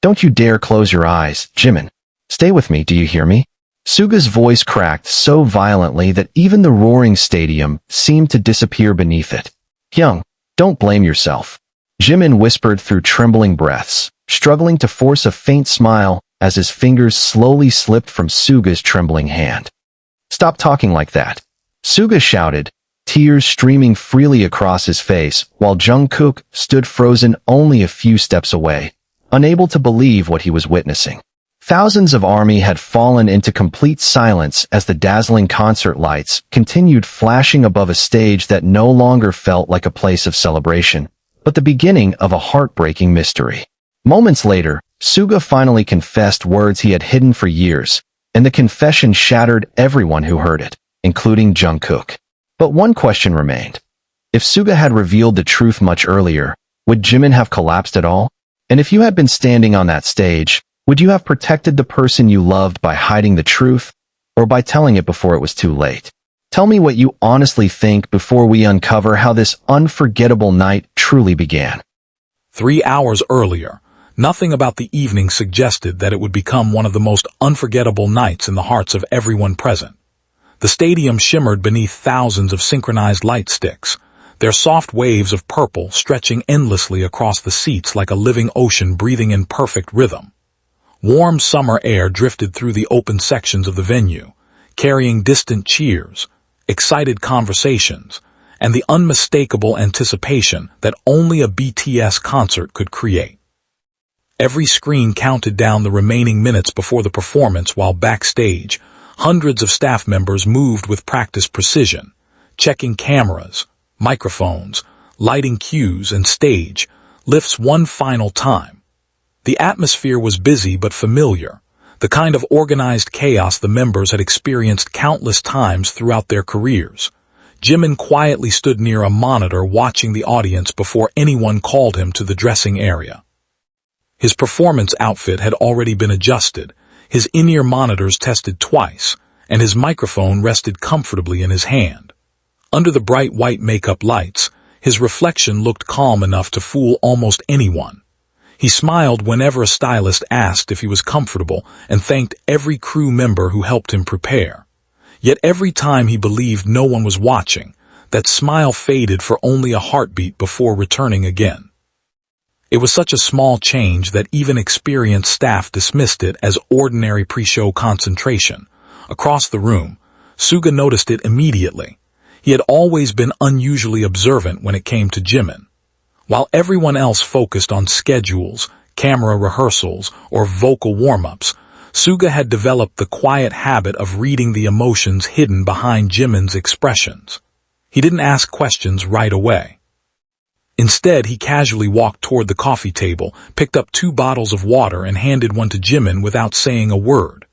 Don't you dare close your eyes, Jimin. Stay with me, do you hear me? Suga's voice cracked so violently that even the roaring stadium seemed to disappear beneath it. Hyung, don't blame yourself. Jimin whispered through trembling breaths, struggling to force a faint smile as his fingers slowly slipped from Suga's trembling hand. Stop talking like that. Suga shouted, tears streaming freely across his face, while Jungkook stood frozen only a few steps away, unable to believe what he was witnessing. Thousands of army had fallen into complete silence as the dazzling concert lights continued flashing above a stage that no longer felt like a place of celebration, but the beginning of a heartbreaking mystery. Moments later, Suga finally confessed words he had hidden for years, and the confession shattered everyone who heard it, including Jungkook. But one question remained. If Suga had revealed the truth much earlier, would Jimin have collapsed at all? And if you had been standing on that stage, would you have protected the person you loved by hiding the truth, or by telling it before it was too late? Tell me what you honestly think before we uncover how this unforgettable night truly began. 3 hours earlier, nothing about the evening suggested that it would become one of the most unforgettable nights in the hearts of everyone present. The stadium shimmered beneath thousands of synchronized light sticks, their soft waves of purple stretching endlessly across the seats like a living ocean breathing in perfect rhythm. Warm summer air drifted through the open sections of the venue, carrying distant cheers, excited conversations, and the unmistakable anticipation that only a BTS concert could create. Every screen counted down the remaining minutes before the performance, while backstage, hundreds of staff members moved with practiced precision, checking cameras, microphones, lighting cues, and stage lifts one final time. The atmosphere was busy but familiar, the kind of organized chaos the members had experienced countless times throughout their careers. Jimin quietly stood near a monitor watching the audience before anyone called him to the dressing area. His performance outfit had already been adjusted, his in-ear monitors tested twice, and his microphone rested comfortably in his hand. Under the bright white makeup lights, his reflection looked calm enough to fool almost anyone. He smiled whenever a stylist asked if he was comfortable and thanked every crew member who helped him prepare. Yet every time he believed no one was watching, that smile faded for only a heartbeat before returning again. It was such a small change that even experienced staff dismissed it as ordinary pre-show concentration. Across the room, Suga noticed it immediately. He had always been unusually observant when it came to Jimin. While everyone else focused on schedules, camera rehearsals, or vocal warm-ups, Suga had developed the quiet habit of reading the emotions hidden behind Jimin's expressions. He didn't ask questions right away. Instead, he casually walked toward the coffee table, picked up 2 bottles of water, and handed one to Jimin without saying a word.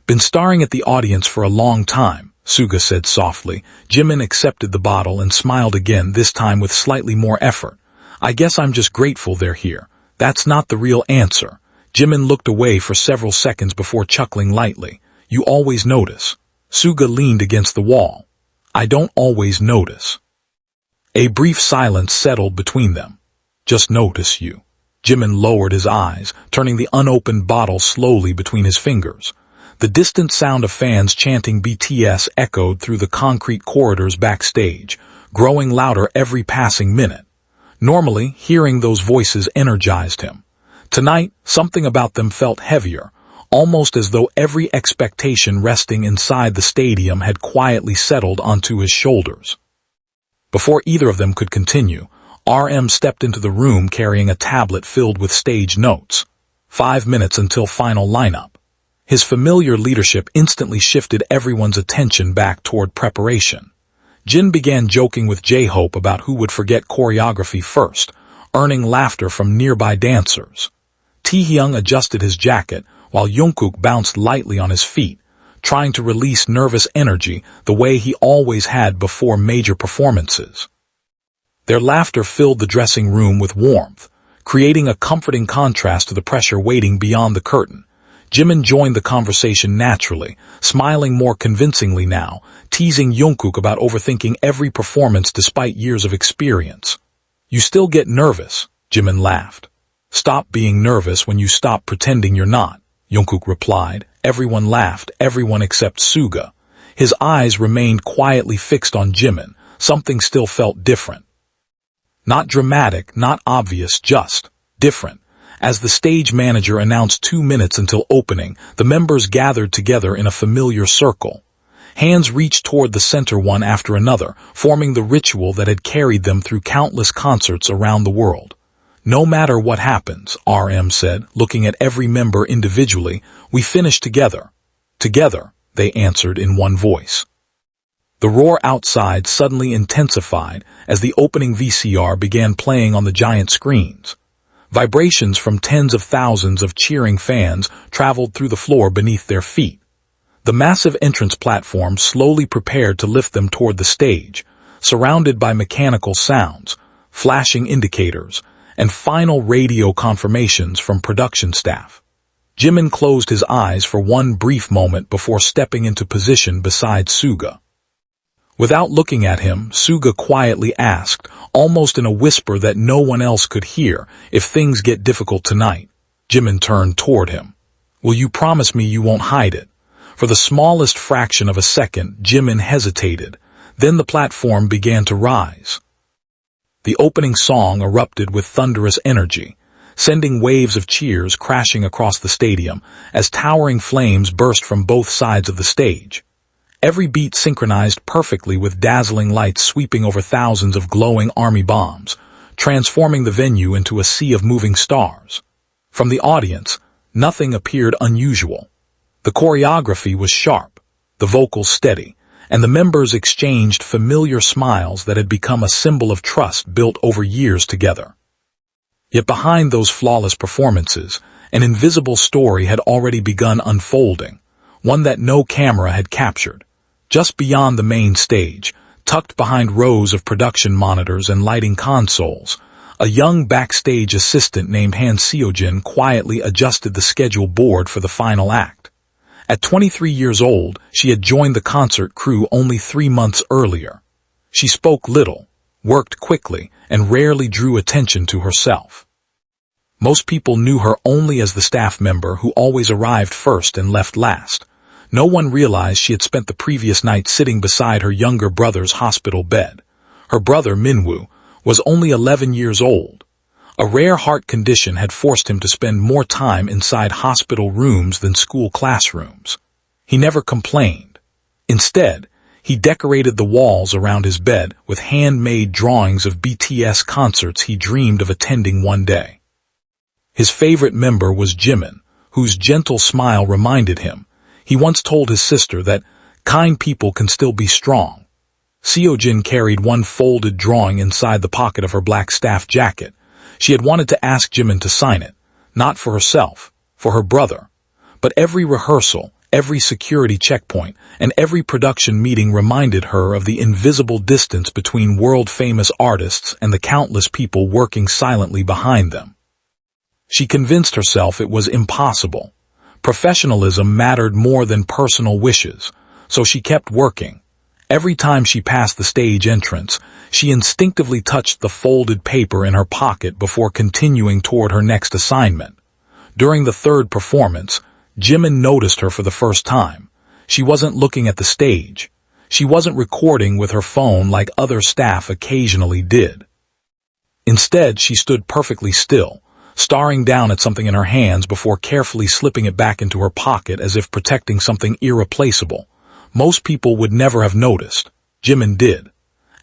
"Been staring at the audience for a long time," Suga said softly. Jimin accepted the bottle and smiled again, this time with slightly more effort. "I guess I'm just grateful they're here. That's not the real answer." Jimin looked away for several seconds before chuckling lightly. "You always notice." Suga leaned against the wall. "I don't always notice." A brief silence settled between them. "Just notice you." Jimin lowered his eyes, turning the unopened bottle slowly between his fingers. The distant sound of fans chanting BTS echoed through the concrete corridors backstage, growing louder every passing minute. Normally, hearing those voices energized him. Tonight, something about them felt heavier, almost as though every expectation resting inside the stadium had quietly settled onto his shoulders. Before either of them could continue, RM stepped into the room carrying a tablet filled with stage notes. 5 minutes until final lineup. His familiar leadership instantly shifted everyone's attention back toward preparation. Jin began joking with J-Hope about who would forget choreography first, earning laughter from nearby dancers. Taehyung adjusted his jacket, while Jungkook bounced lightly on his feet, trying to release nervous energy the way he always had before major performances. Their laughter filled the dressing room with warmth, creating a comforting contrast to the pressure waiting beyond the curtain. Jimin joined the conversation naturally, smiling more convincingly now, teasing Jungkook about overthinking every performance despite years of experience. "You still get nervous," Jimin laughed. "Stop being nervous when you stop pretending you're not," Jungkook replied. Everyone laughed, everyone except Suga. His eyes remained quietly fixed on Jimin. Something still felt different. Not dramatic, not obvious, just different. As the stage manager announced 2 minutes until opening, the members gathered together in a familiar circle. Hands reached toward the center one after another, forming the ritual that had carried them through countless concerts around the world. "No matter what happens," RM said, looking at every member individually, "we finish together." "Together," they answered in one voice. The roar outside suddenly intensified as the opening VCR began playing on the giant screens. Vibrations from tens of thousands of cheering fans traveled through the floor beneath their feet. The massive entrance platform slowly prepared to lift them toward the stage, surrounded by mechanical sounds, flashing indicators, and final radio confirmations from production staff. Jimin closed his eyes for one brief moment before stepping into position beside Suga. Without looking at him, Suga quietly asked, almost in a whisper that no one else could hear, "If things get difficult tonight." Jimin turned toward him. "Will you promise me you won't hide it?" For the smallest fraction of a second, Jimin hesitated. Then the platform began to rise. The opening song erupted with thunderous energy, sending waves of cheers crashing across the stadium as towering flames burst from both sides of the stage. Every beat synchronized perfectly with dazzling lights sweeping over thousands of glowing army bombs, transforming the venue into a sea of moving stars. From the audience, nothing appeared unusual. The choreography was sharp, the vocals steady, and the members exchanged familiar smiles that had become a symbol of trust built over years together. Yet behind those flawless performances, an invisible story had already begun unfolding, one that no camera had captured. Just beyond the main stage, tucked behind rows of production monitors and lighting consoles, a young backstage assistant named Han Seojin quietly adjusted the schedule board for the final act. At 23 years old, she had joined the concert crew only 3 months earlier. She spoke little, worked quickly, and rarely drew attention to herself. Most people knew her only as the staff member who always arrived first and left last. No one realized she had spent the previous night sitting beside her younger brother's hospital bed. Her brother, Minwoo, was only 11 years old. A rare heart condition had forced him to spend more time inside hospital rooms than school classrooms. He never complained. Instead, he decorated the walls around his bed with handmade drawings of BTS concerts he dreamed of attending one day. His favorite member was Jimin, whose gentle smile reminded him. He once told his sister that kind people can still be strong. Seojin carried one folded drawing inside the pocket of her black staff jacket. She had wanted to ask Jimin to sign it, not for herself, for her brother. But every rehearsal, every security checkpoint, and every production meeting reminded her of the invisible distance between world-famous artists and the countless people working silently behind them. She convinced herself it was impossible. Professionalism mattered more than personal wishes, so she kept working. Every time she passed the stage entrance, she instinctively touched the folded paper in her pocket before continuing toward her next assignment. During the third performance, Jimin noticed her for the first time. She wasn't looking at the stage. She wasn't recording with her phone like other staff occasionally did. Instead, she stood perfectly still, staring down at something in her hands before carefully slipping it back into her pocket as if protecting something irreplaceable. Most people would never have noticed. Jimin did.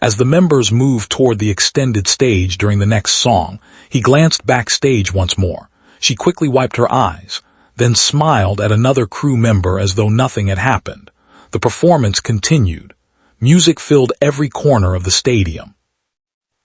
As the members moved toward the extended stage during the next song, he glanced backstage once more. She quickly wiped her eyes, then smiled at another crew member as though nothing had happened. The performance continued. Music filled every corner of the stadium.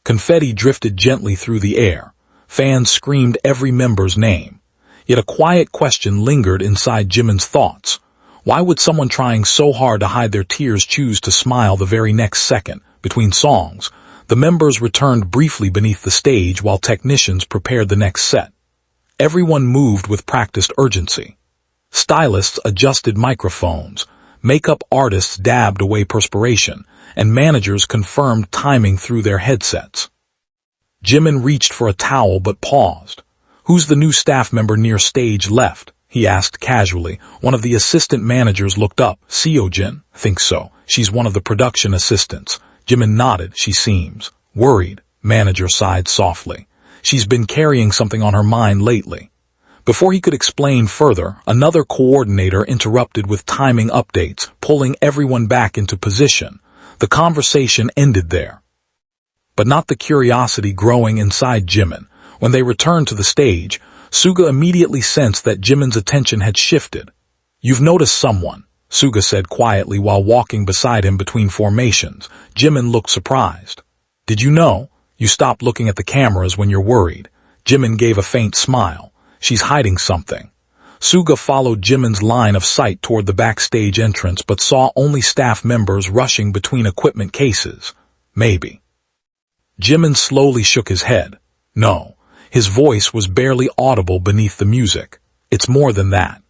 Confetti drifted gently through the air. Fans screamed every member's name. Yet a quiet question lingered inside Jimin's thoughts. Why would someone trying so hard to hide their tears choose to smile the very next second? Between songs, the members returned briefly beneath the stage while technicians prepared the next set. Everyone moved with practiced urgency. Stylists adjusted microphones, makeup artists dabbed away perspiration, and managers confirmed timing through their headsets. Jimin reached for a towel but paused. "Who's the new staff member near stage left?" he asked casually. One of the assistant managers looked up. "Jimin, think so. She's one of the production assistants." Jimin nodded. "She seems worried." Manager sighed softly. "She's been carrying something on her mind lately." Before he could explain further, another coordinator interrupted with timing updates, pulling everyone back into position. The conversation ended there. But not the curiosity growing inside Jimin. When they returned to the stage, Suga immediately sensed that Jimin's attention had shifted. "You've noticed someone," Suga said quietly while walking beside him between formations. Jimin looked surprised. "Did you know? You stopped looking at the cameras when you're worried." Jimin gave a faint smile. "She's hiding something." Suga followed Jimin's line of sight toward the backstage entrance but saw only staff members rushing between equipment cases. "Maybe." Jimin slowly shook his head. "No." His voice was barely audible beneath the music. "It's more than that."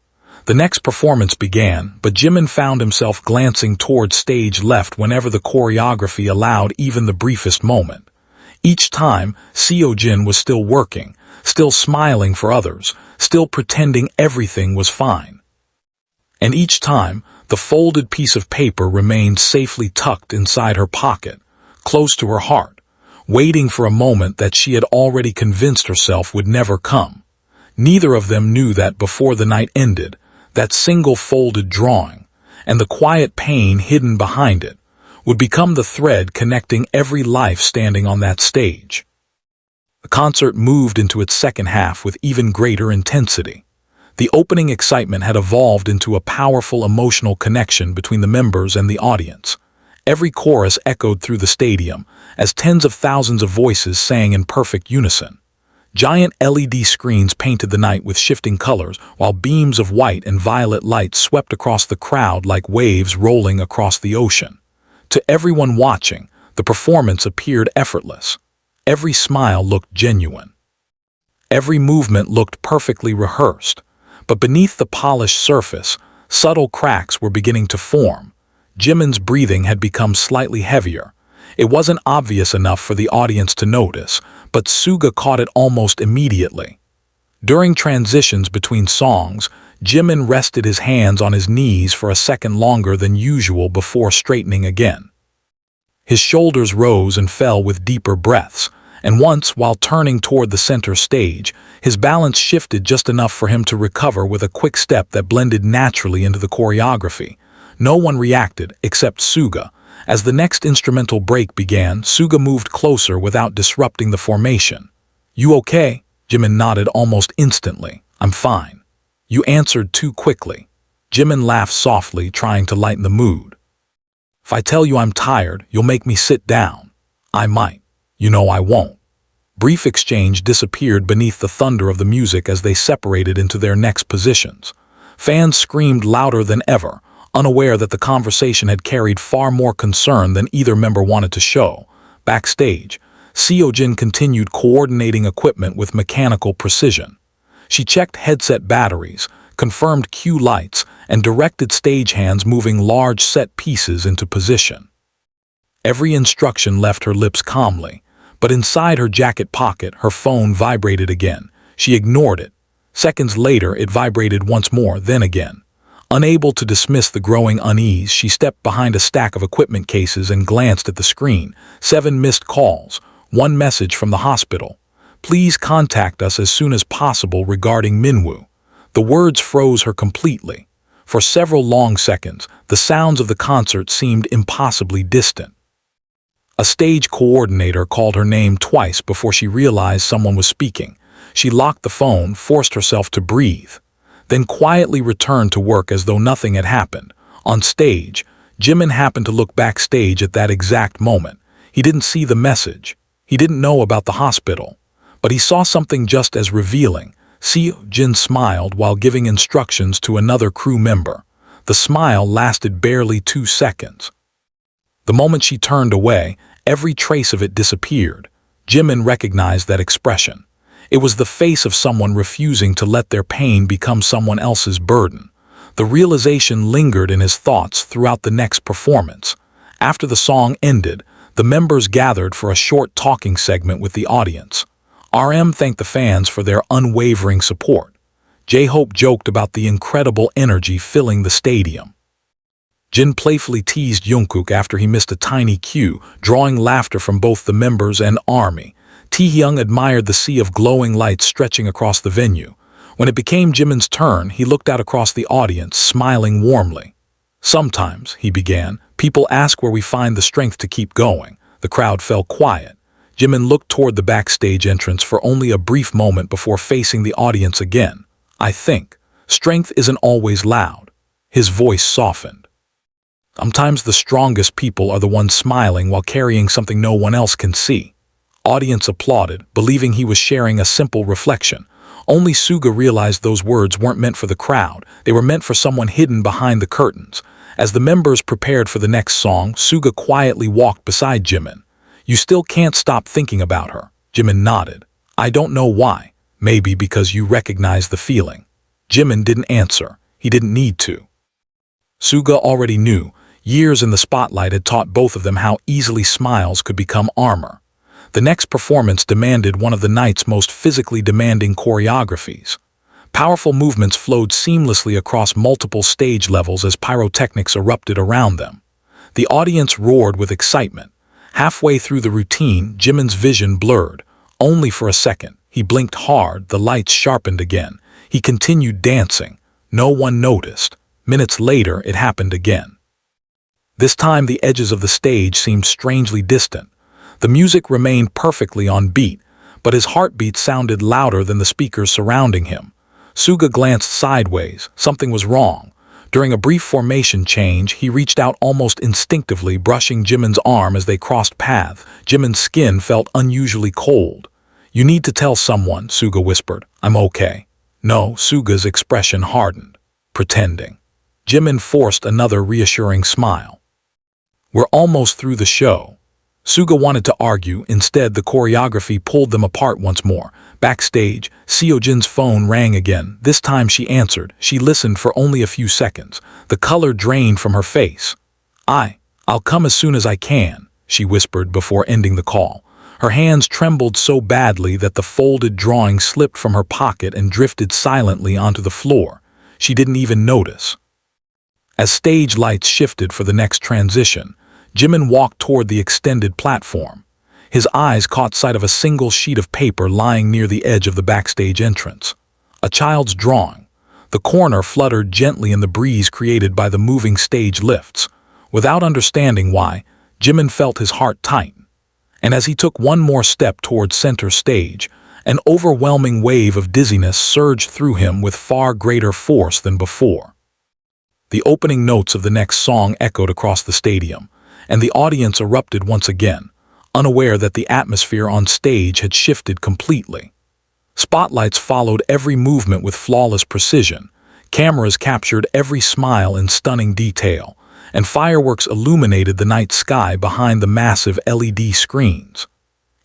The next performance began, but Jimin found himself glancing toward stage left whenever the choreography allowed even the briefest moment. Each time, Seojin was still working, still smiling for others, still pretending everything was fine. And each time, the folded piece of paper remained safely tucked inside her pocket, close to her heart, waiting for a moment that she had already convinced herself would never come. Neither of them knew that before the night ended, that single folded drawing, and the quiet pain hidden behind it, would become the thread connecting every life standing on that stage. The concert moved into its second half with even greater intensity. The opening excitement had evolved into a powerful emotional connection between the members and the audience. Every chorus echoed through the stadium, as tens of thousands of voices sang in perfect unison. Giant LED screens painted the night with shifting colors, while beams of white and violet light swept across the crowd like waves rolling across the ocean. To everyone watching, the performance appeared effortless. Every smile looked genuine. Every movement looked perfectly rehearsed. But beneath the polished surface, subtle cracks were beginning to form. Jimin's breathing had become slightly heavier. It wasn't obvious enough for the audience to notice, but Suga caught it almost immediately. During transitions between songs, Jimin rested his hands on his knees for a second longer than usual before straightening again. His shoulders rose and fell with deeper breaths, and once, while turning toward the center stage, his balance shifted just enough for him to recover with a quick step that blended naturally into the choreography. No one reacted, except Suga. As the next instrumental break began, Suga moved closer without disrupting the formation. "You okay?" Jimin nodded almost instantly. "I'm fine." "You answered too quickly." Jimin laughed softly, trying to lighten the mood. "If I tell you I'm tired, you'll make me sit down." "I might." "You know I won't." Brief exchange disappeared beneath the thunder of the music as they separated into their next positions. Fans screamed louder than ever, unaware that the conversation had carried far more concern than either member wanted to show. Backstage, Seojin continued coordinating equipment with mechanical precision. She checked headset batteries, confirmed cue lights, and directed stagehands moving large set pieces into position. Every instruction left her lips calmly, but inside her jacket pocket, her phone vibrated again. She ignored it. Seconds later, it vibrated once more, then again. Unable to dismiss the growing unease, she stepped behind a stack of equipment cases and glanced at the screen. 7 missed calls, 1 message from the hospital. "Please contact us as soon as possible regarding Minwoo." The words froze her completely. For several long seconds, the sounds of the concert seemed impossibly distant. A stage coordinator called her name twice before she realized someone was speaking. She locked the phone, forced herself to breathe, then quietly returned to work as though nothing had happened. On stage, Jimin happened to look backstage at that exact moment. He didn't see the message. He didn't know about the hospital. But he saw something just as revealing. Jin smiled while giving instructions to another crew member. The smile lasted barely 2 seconds. The moment she turned away, every trace of it disappeared. Jimin recognized that expression. It was the face of someone refusing to let their pain become someone else's burden. The realization lingered in his thoughts throughout the next performance. After the song ended, the members gathered for a short talking segment with the audience. RM thanked the fans for their unwavering support. J-Hope joked about the incredible energy filling the stadium. Jin playfully teased Jungkook after he missed a tiny cue, drawing laughter from both the members and ARMY. Taehyung admired the sea of glowing lights stretching across the venue. When it became Jimin's turn, he looked out across the audience, smiling warmly. "Sometimes," he began, "people ask where we find the strength to keep going." The crowd fell quiet. Jimin looked toward the backstage entrance for only a brief moment before facing the audience again. "I think strength isn't always loud." His voice softened. "Sometimes the strongest people are the ones smiling while carrying something no one else can see." Audience applauded, believing he was sharing a simple reflection. Only Suga realized those words weren't meant for the crowd, they were meant for someone hidden behind the curtains. As the members prepared for the next song, Suga quietly walked beside Jimin. "You still can't stop thinking about her." Jimin nodded. "I don't know why. Maybe because you recognize the feeling." Jimin didn't answer. He didn't need to. Suga already knew. Years in the spotlight had taught both of them how easily smiles could become armor. The next performance demanded one of the night's most physically demanding choreographies. Powerful movements flowed seamlessly across multiple stage levels as pyrotechnics erupted around them. The audience roared with excitement. Halfway through the routine, Jimin's vision blurred. Only for a second. He blinked hard, the lights sharpened again. He continued dancing. No one noticed. Minutes later, it happened again. This time, the edges of the stage seemed strangely distant. The music remained perfectly on beat, but his heartbeat sounded louder than the speakers surrounding him. Suga glanced sideways. Something was wrong. During a brief formation change, he reached out almost instinctively, brushing Jimin's arm as they crossed paths. Jimin's skin felt unusually cold. "You need to tell someone," Suga whispered. "I'm okay." "No," Suga's expression hardened. "Pretending." Jimin forced another reassuring smile. "We're almost through the show." Suga wanted to argue. Instead, the choreography pulled them apart once more. Backstage, Seojin's phone rang again. This time she answered. She listened for only a few seconds. The color drained from her face. I'll come as soon as I can," she whispered before ending the call. Her hands trembled so badly that the folded drawing slipped from her pocket and drifted silently onto the floor. She didn't even notice. As stage lights shifted for the next transition, Jimin walked toward the extended platform. His eyes caught sight of a single sheet of paper lying near the edge of the backstage entrance. A child's drawing. The corner fluttered gently in the breeze created by the moving stage lifts. Without understanding why, Jimin felt his heart tighten. And as he took one more step toward center stage, an overwhelming wave of dizziness surged through him with far greater force than before. The opening notes of the next song echoed across the stadium, and the audience erupted once again, unaware that the atmosphere on stage had shifted completely. Spotlights followed every movement with flawless precision, cameras captured every smile in stunning detail, and fireworks illuminated the night sky behind the massive LED screens.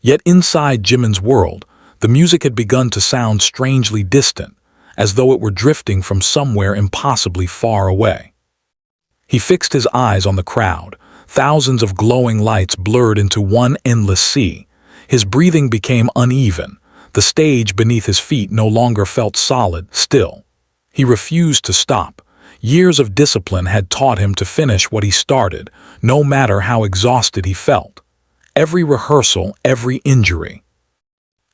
Yet inside Jimin's world, the music had begun to sound strangely distant, as though it were drifting from somewhere impossibly far away. He fixed his eyes on the crowd. Thousands of glowing lights blurred into one endless sea. His breathing became uneven. The stage beneath his feet no longer felt solid, still. He refused to stop. Years of discipline had taught him to finish what he started, no matter how exhausted he felt. Every rehearsal, every injury,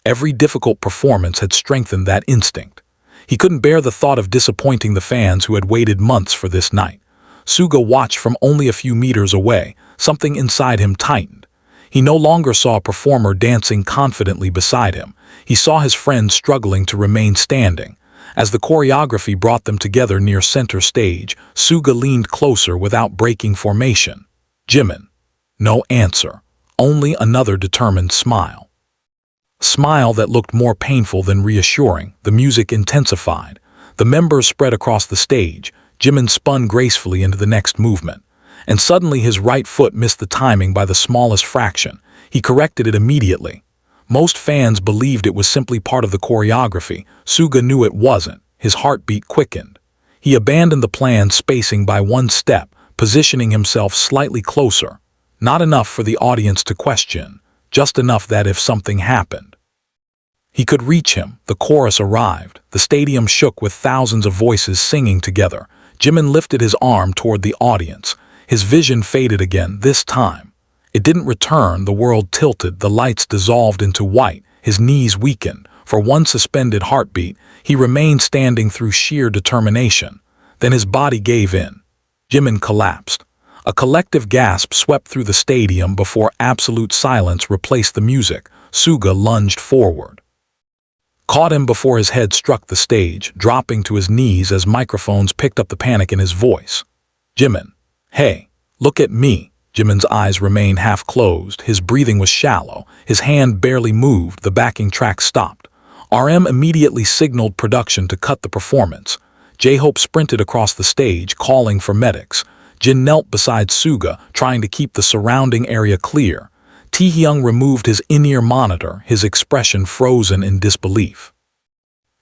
every difficult performance had strengthened that instinct. He couldn't bear the thought of disappointing the fans who had waited months for this night. Suga watched from only a few meters away. Something inside him tightened. He no longer saw a performer dancing confidently beside him. He saw his friend struggling to remain standing. As the choreography brought them together near center stage, Suga leaned closer without breaking formation. "Jimin." No answer. Only another determined smile. A smile that looked more painful than reassuring. The music intensified. The members spread across the stage. Jimin spun gracefully into the next movement, and suddenly his right foot missed the timing by the smallest fraction. He corrected it immediately. Most fans believed it was simply part of the choreography. Suga knew it wasn't. His heartbeat quickened. He abandoned the plan, spacing by one step, positioning himself slightly closer. Not enough for the audience to question, just enough that if something happened, He could reach him. The chorus arrived. The stadium shook with thousands of voices singing together. Jimin lifted his arm toward the audience. His vision faded again, this time. It didn't return. The world tilted. The lights dissolved into white. His knees weakened. For one suspended heartbeat, he remained standing through sheer determination. Then his body gave in. Jimin collapsed. A collective gasp swept through the stadium before absolute silence replaced the music. Suga lunged forward, caught him before his head struck the stage, dropping to his knees as microphones picked up the panic in his voice. Jimin. Hey, look at me. Jimin's eyes remained half closed. His breathing was shallow. His hand barely moved. The backing track stopped. RM immediately signaled production to cut the performance. J-Hope sprinted across the stage, calling for medics. Jin knelt beside Suga, trying to keep the surrounding area clear. Taehyung removed his in-ear monitor, his expression frozen in disbelief.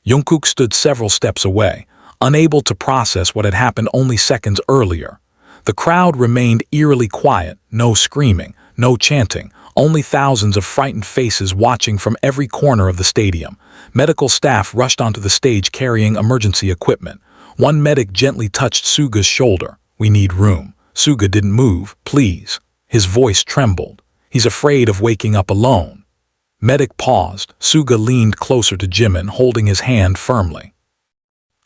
Jungkook stood several steps away, unable to process what had happened only seconds earlier. The crowd remained eerily quiet, no screaming, no chanting, only thousands of frightened faces watching from every corner of the stadium. Medical staff rushed onto the stage carrying emergency equipment. One medic gently touched Suga's shoulder. We need room. Suga didn't move. Please. His voice trembled. He's afraid of waking up alone. Medic paused. Suga leaned closer to Jimin, holding his hand firmly.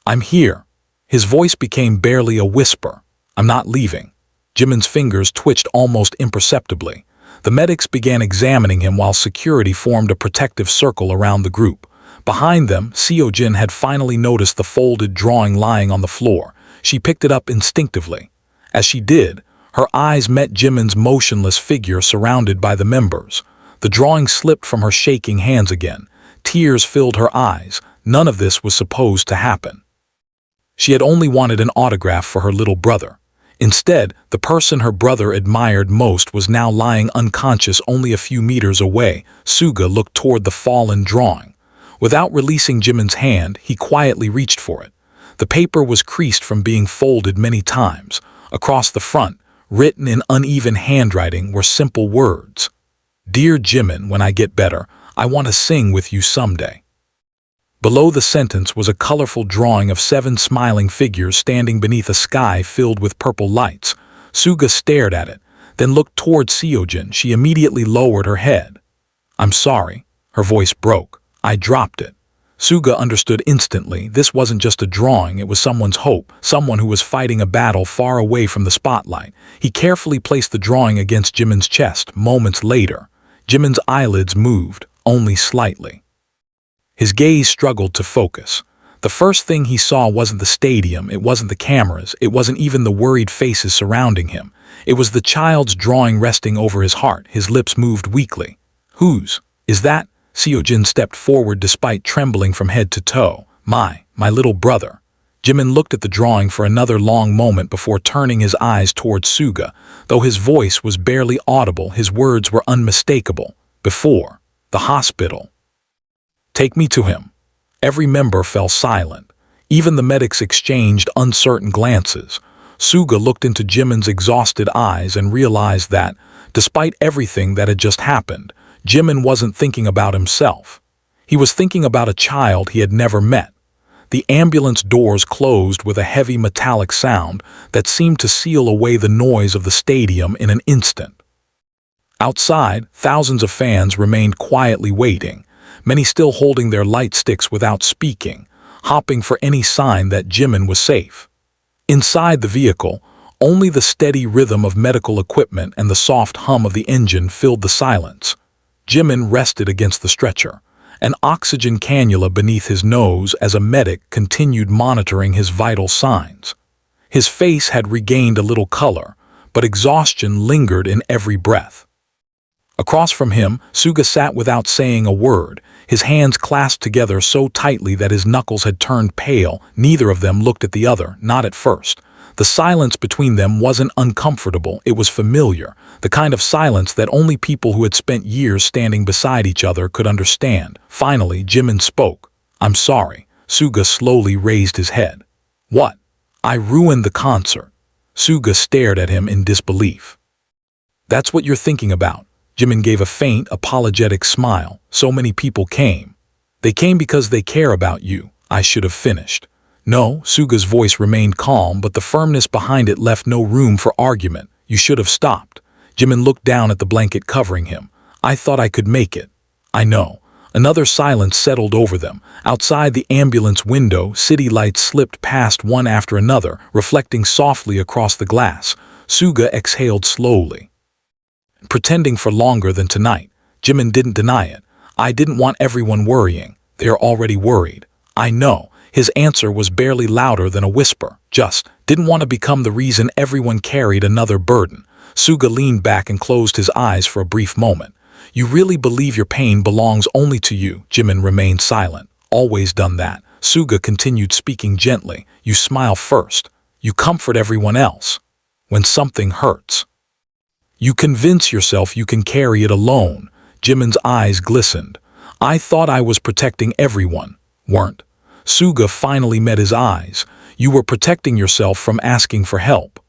I'm here. His voice became barely a whisper. I'm not leaving. Jimin's fingers twitched almost imperceptibly. The medics began examining him while security formed a protective circle around the group. Behind them, Seojin had finally noticed the folded drawing lying on the floor. She picked it up instinctively. As she did, her eyes met Jimin's motionless figure surrounded by the members. The drawing slipped from her shaking hands again. Tears filled her eyes. None of this was supposed to happen. She had only wanted an autograph for her little brother. Instead, the person her brother admired most was now lying unconscious only a few meters away. Suga looked toward the fallen drawing. Without releasing Jimin's hand, he quietly reached for it. The paper was creased from being folded many times. Across the front, written in uneven handwriting, were simple words. Dear Jimin, when I get better, I want to sing with you someday. Below the sentence was a colorful drawing of 7 smiling figures standing beneath a sky filled with purple lights. Suga stared at it, then looked toward Seojin. She immediately lowered her head. I'm sorry. Her voice broke. I dropped it. Suga understood instantly. This wasn't just a drawing, it was someone's hope, someone who was fighting a battle far away from the spotlight. He carefully placed the drawing against Jimin's chest. Moments later, Jimin's eyelids moved, only slightly. His gaze struggled to focus. The first thing he saw wasn't the stadium, it wasn't the cameras, it wasn't even the worried faces surrounding him. It was the child's drawing resting over his heart. His lips moved weakly. Whose? Is that? Seojin stepped forward despite trembling from head to toe. My little brother. Jimin looked at the drawing for another long moment before turning his eyes towards Suga. Though his voice was barely audible, his words were unmistakable. Before. The hospital. Take me to him. Every member fell silent. Even the medics exchanged uncertain glances. Suga looked into Jimin's exhausted eyes and realized that, despite everything that had just happened, Jimin wasn't thinking about himself. He was thinking about a child he had never met. The ambulance doors closed with a heavy metallic sound that seemed to seal away the noise of the stadium in an instant. Outside, thousands of fans remained quietly waiting, many still holding their light sticks without speaking, hopping for any sign that Jimin was safe. Inside the vehicle, only the steady rhythm of medical equipment and the soft hum of the engine filled the silence. Jimin rested against the stretcher, an oxygen cannula beneath his nose as a medic continued monitoring his vital signs. His face had regained a little color, but exhaustion lingered in every breath. Across from him, Suga sat without saying a word, his hands clasped together so tightly that his knuckles had turned pale. Neither of them looked at the other, not at first. The silence between them wasn't uncomfortable, it was familiar, the kind of silence that only people who had spent years standing beside each other could understand. Finally, Jimin spoke. I'm sorry. Suga slowly raised his head. What? I ruined the concert. Suga stared at him in disbelief. That's what you're thinking about. Jimin gave a faint, apologetic smile. So many people came. They came because they care about you. I should have finished. No, Suga's voice remained calm, but the firmness behind it left no room for argument. You should have stopped. Jimin looked down at the blanket covering him. I thought I could make it. I know. Another silence settled over them. Outside the ambulance window, city lights slipped past one after another, reflecting softly across the glass. Suga exhaled slowly. Pretending for longer than tonight. Jimin didn't deny it. I didn't want everyone worrying. They are already worried. I know. His answer was barely louder than a whisper. Just didn't want to become the reason everyone carried another burden. Suga leaned back and closed his eyes for a brief moment. You really believe your pain belongs only to you? Jimin remained silent. Always done that. Suga continued speaking gently. You smile first. You comfort everyone else. When something hurts, you convince yourself you can carry it alone. Jimin's eyes glistened. I thought I was protecting everyone. Weren't. Suga finally met his eyes. You were protecting yourself from asking for help.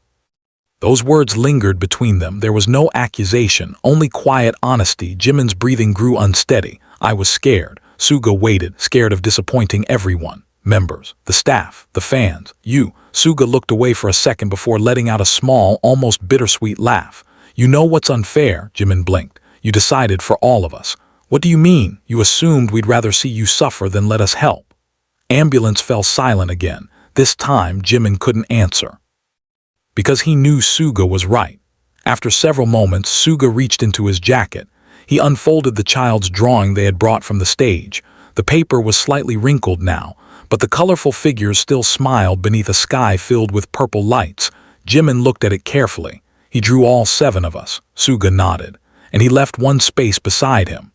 Those words lingered between them. There was no accusation, only quiet honesty. Jimin's breathing grew unsteady. I was scared. Suga waited, scared of disappointing everyone. Members, the staff, the fans, you. Suga looked away for a second before letting out a small, almost bittersweet laugh. You know what's unfair? Jimin blinked. You decided for all of us. What do you mean? You assumed we'd rather see you suffer than let us help. Ambulance fell silent again. This time, Jimin couldn't answer. Because he knew Suga was right. After several moments, Suga reached into his jacket. He unfolded the child's drawing they had brought from the stage. The paper was slightly wrinkled now, but the colorful figures still smiled beneath a sky filled with purple lights. Jimin looked at it carefully. He drew all 7 of us. Suga nodded, and he left one space beside him.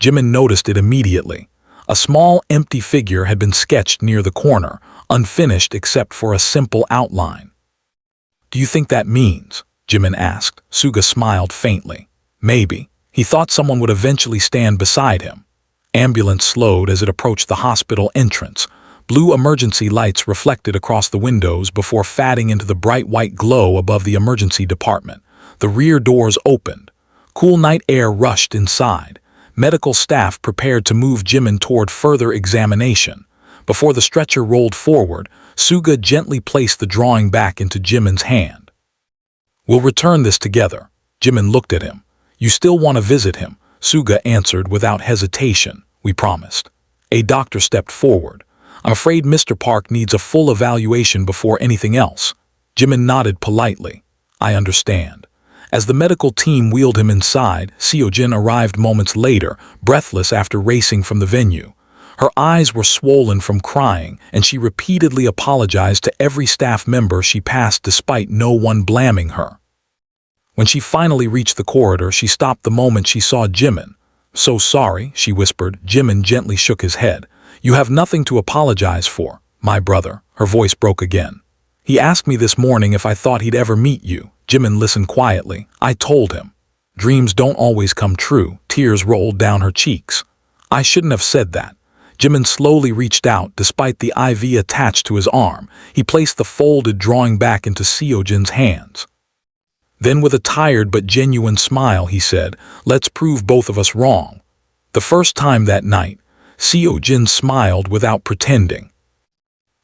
Jimin noticed it immediately. A small, empty figure had been sketched near the corner, unfinished except for a simple outline. Do you think that means? Jimin asked. Suga smiled faintly. Maybe. He thought someone would eventually stand beside him. Ambulance slowed as it approached the hospital entrance. Blue emergency lights reflected across the windows before fading into the bright white glow above the emergency department. The rear doors opened. Cool night air rushed inside. Medical staff prepared to move Jimin toward further examination. Before the stretcher rolled forward, Suga gently placed the drawing back into Jimin's hand. We'll return this together. Jimin looked at him. You still want to visit him? Suga answered without hesitation. We promised. A doctor stepped forward. I'm afraid Mr. Park needs a full evaluation before anything else. Jimin nodded politely. I understand. As the medical team wheeled him inside, Seojin arrived moments later, breathless after racing from the venue. Her eyes were swollen from crying, and she repeatedly apologized to every staff member she passed despite no one blaming her. When she finally reached the corridor, she stopped the moment she saw Jimin. So sorry, she whispered. Jimin gently shook his head. You have nothing to apologize for, my brother. Her voice broke again. He asked me this morning if I thought he'd ever meet you. Jimin listened quietly. I told him. Dreams don't always come true. Tears rolled down her cheeks. I shouldn't have said that. Jimin slowly reached out, despite the IV attached to his arm. He placed the folded drawing back into Seojin's hands. Then with a tired but genuine smile, he said, let's prove both of us wrong. The first time that night, Seojin smiled without pretending.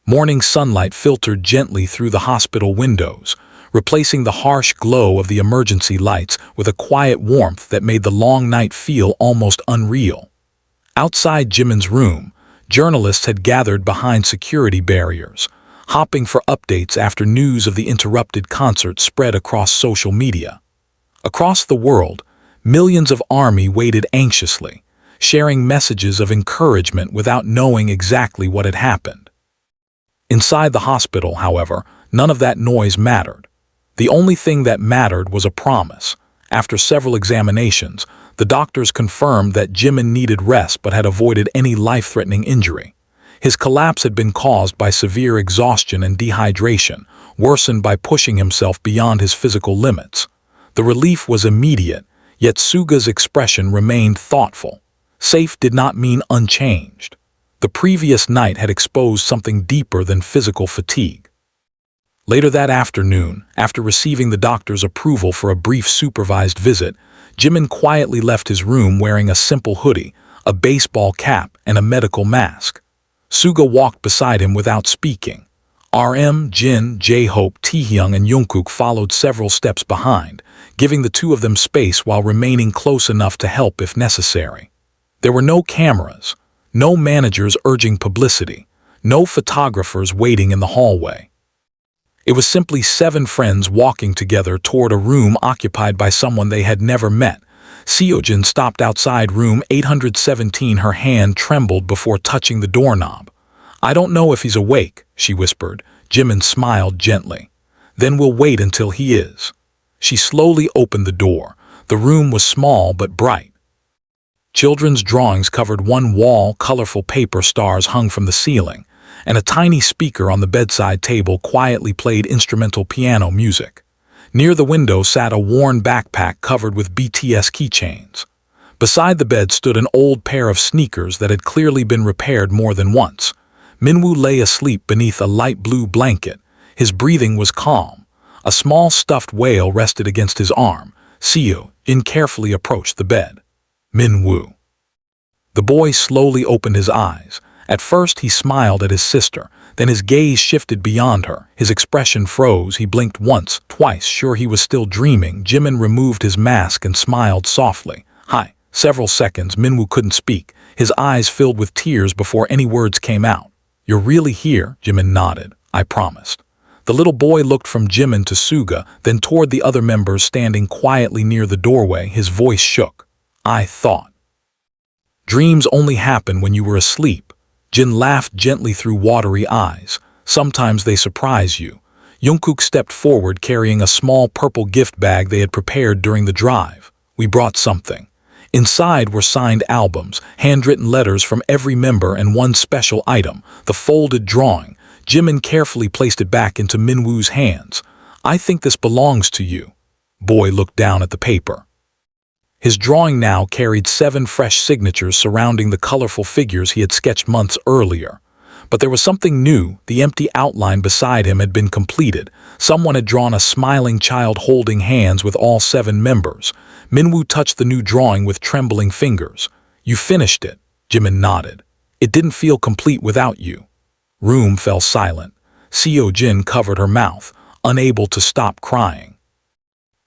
Morning sunlight filtered gently through the hospital windows, replacing the harsh glow of the emergency lights with a quiet warmth that made the long night feel almost unreal. Outside Jimin's room, journalists had gathered behind security barriers, hopping for updates after news of the interrupted concert spread across social media. Across the world, millions of ARMY waited anxiously, sharing messages of encouragement without knowing exactly what had happened. Inside the hospital, however, none of that noise mattered. The only thing that mattered was a promise. After several examinations, the doctors confirmed that Jimin needed rest but had avoided any life-threatening injury. His collapse had been caused by severe exhaustion and dehydration, worsened by pushing himself beyond his physical limits. The relief was immediate, yet Suga's expression remained thoughtful. Safe did not mean unchanged. The previous night had exposed something deeper than physical fatigue. Later that afternoon, after receiving the doctor's approval for a brief supervised visit, Jimin quietly left his room wearing a simple hoodie, a baseball cap, and a medical mask. Suga walked beside him without speaking. RM, Jin, J-Hope, Taehyung, and Jungkook followed several steps behind, giving the two of them space while remaining close enough to help if necessary. There were no cameras, no managers urging publicity, no photographers waiting in the hallway. It was simply 7 friends walking together toward a room occupied by someone they had never met. Seojin stopped outside room 817. Her hand trembled before touching the doorknob. "I don't know if he's awake," she whispered. Jimin smiled gently. "Then we'll wait until he is." She slowly opened the door. The room was small but bright. Children's drawings covered one wall, colorful paper stars hung from the ceiling, and a tiny speaker on the bedside table quietly played instrumental piano music. Near the window sat a worn backpack covered with BTS keychains. Beside the bed stood an old pair of sneakers that had clearly been repaired more than once. Minwoo lay asleep beneath a light blue blanket. His breathing was calm. A small stuffed whale rested against his arm. Seojin carefully approached the bed. "Minwoo." The boy slowly opened his eyes. At first he smiled at his sister, then his gaze shifted beyond her. His expression froze. He blinked once, twice, sure he was still dreaming. Jimin removed his mask and smiled softly. "Hi." Several seconds, Minwoo couldn't speak. His eyes filled with tears before any words came out. "You're really here?" Jimin nodded. "I promised." The little boy looked from Jimin to Suga, then toward the other members standing quietly near the doorway. His voice shook. "I thought. Dreams only happen when you were asleep." Jin laughed gently through watery eyes. "Sometimes they surprise you." Jungkook stepped forward carrying a small purple gift bag they had prepared during the drive. "We brought something." Inside were signed albums, handwritten letters from every member, and one special item, the folded drawing. Jimin carefully placed it back into Minwoo's hands. "I think this belongs to you." Boy looked down at the paper. His drawing now carried 7 fresh signatures surrounding the colorful figures he had sketched months earlier. But there was something new. The empty outline beside him had been completed. Someone had drawn a smiling child holding hands with all 7 members. Minwoo touched the new drawing with trembling fingers. "You finished it." Jimin nodded. "It didn't feel complete without you." Room fell silent. Seojin covered her mouth, unable to stop crying.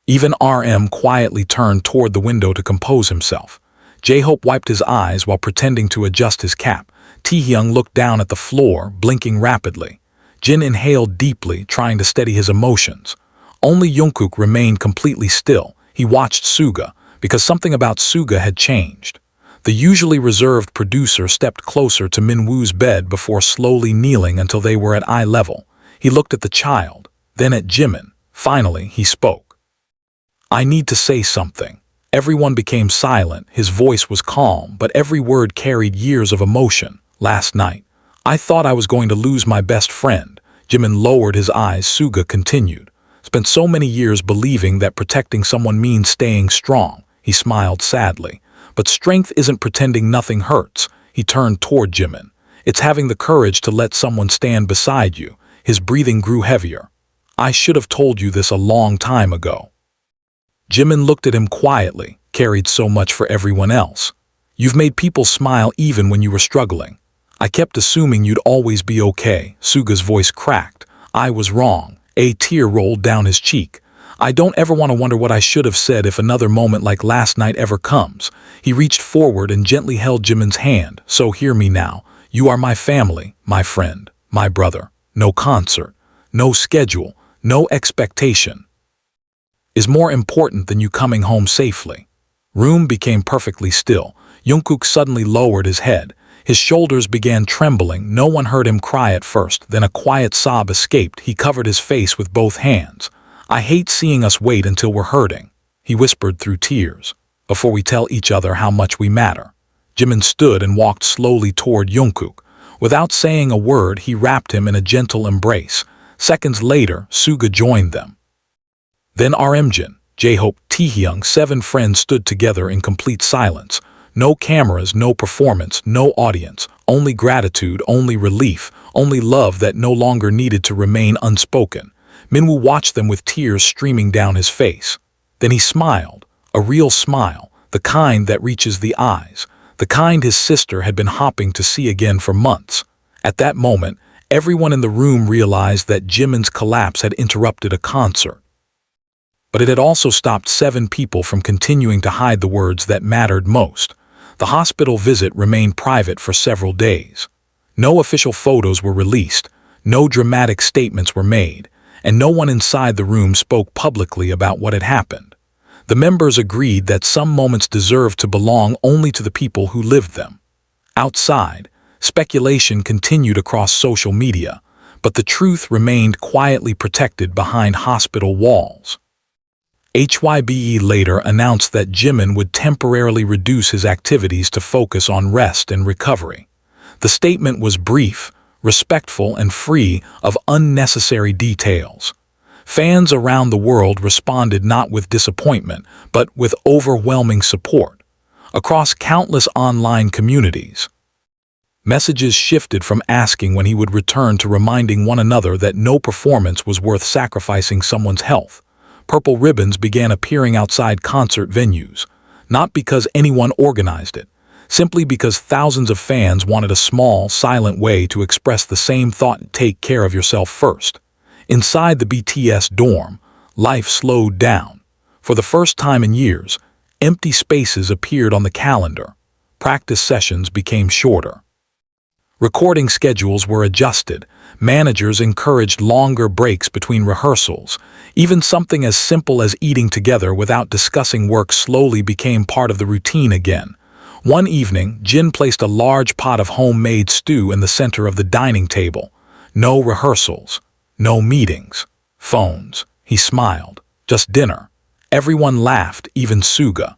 Even RM quietly turned toward the window to compose himself. J-Hope wiped his eyes while pretending to adjust his cap. Taehyung looked down at the floor, blinking rapidly. Jin inhaled deeply, trying to steady his emotions. Only Jungkook remained completely still. He watched Suga, because something about Suga had changed. The usually reserved producer stepped closer to Minwoo's bed before slowly kneeling until they were at eye level. He looked at the child, then at Jimin. Finally, he spoke. "I need to say something." Everyone became silent. His voice was calm, but every word carried years of emotion. "Last night, I thought I was going to lose my best friend." Jimin lowered his eyes. Suga continued. "Spent so many years believing that protecting someone means staying strong." He smiled sadly. "But strength isn't pretending nothing hurts." He turned toward Jimin. "It's having the courage to let someone stand beside you." His breathing grew heavier. "I should have told you this a long time ago." Jimin looked at him quietly, carried so much for everyone else. "You've made people smile even when you were struggling. I kept assuming you'd always be okay." Suga's voice cracked. "I was wrong." A tear rolled down his cheek. "I don't ever want to wonder what I should have said if another moment like last night ever comes." He reached forward and gently held Jimin's hand. "So hear me now. You are my family, my friend, my brother. No concert, no schedule, no expectation is more important than you coming home safely." Room became perfectly still. Jungkook suddenly lowered his head. His shoulders began trembling. No one heard him cry at first. Then a quiet sob escaped. He covered his face with both hands. "I hate seeing us wait until we're hurting," he whispered through tears, "before we tell each other how much we matter." Jimin stood and walked slowly toward Jungkook. Without saying a word, he wrapped him in a gentle embrace. Seconds later, Suga joined them. Then Jin, J-Hope, Taehyung, 7 friends stood together in complete silence. No cameras, no performance, no audience, only gratitude, only relief, only love that no longer needed to remain unspoken. Minwoo watched them with tears streaming down his face. Then he smiled, a real smile, the kind that reaches the eyes, the kind his sister had been hoping to see again for months. At that moment, everyone in the room realized that Jimin's collapse had interrupted a concert. But it had also stopped 7 people from continuing to hide the words that mattered most. The hospital visit remained private for several days. No official photos were released, no dramatic statements were made, and no one inside the room spoke publicly about what had happened. The members agreed that some moments deserved to belong only to the people who lived them. Outside, speculation continued across social media, but the truth remained quietly protected behind hospital walls. HYBE later announced that Jimin would temporarily reduce his activities to focus on rest and recovery. The statement was brief, respectful, and free of unnecessary details. Fans around the world responded not with disappointment, but with overwhelming support. Across countless online communities, messages shifted from asking when he would return to reminding one another that no performance was worth sacrificing someone's health. Purple ribbons began appearing outside concert venues, not because anyone organized it, simply because thousands of fans wanted a small, silent way to express the same thought: take care of yourself first. Inside the BTS dorm, life slowed down. For the first time in years, empty spaces appeared on the calendar. Practice sessions became shorter. Recording schedules were adjusted. Managers encouraged longer breaks between rehearsals. Even something as simple as eating together without discussing work slowly became part of the routine again. One evening, Jin placed a large pot of homemade stew in the center of the dining table. No rehearsals, no meetings, phones. He smiled. Just dinner. Everyone laughed, even Suga.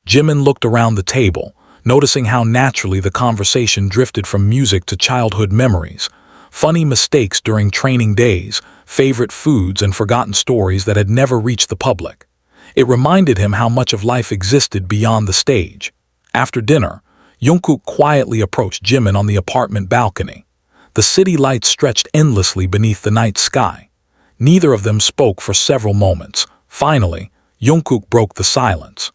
Jimin looked around the table, noticing how naturally the conversation drifted from music to childhood memories. Funny mistakes during training days, favorite foods, and forgotten stories that had never reached the public. It reminded him how much of life existed beyond the stage. After dinner, Jungkook quietly approached Jimin on the apartment balcony. The city lights stretched endlessly beneath the night sky. Neither of them spoke for several moments. Finally, Jungkook broke the silence.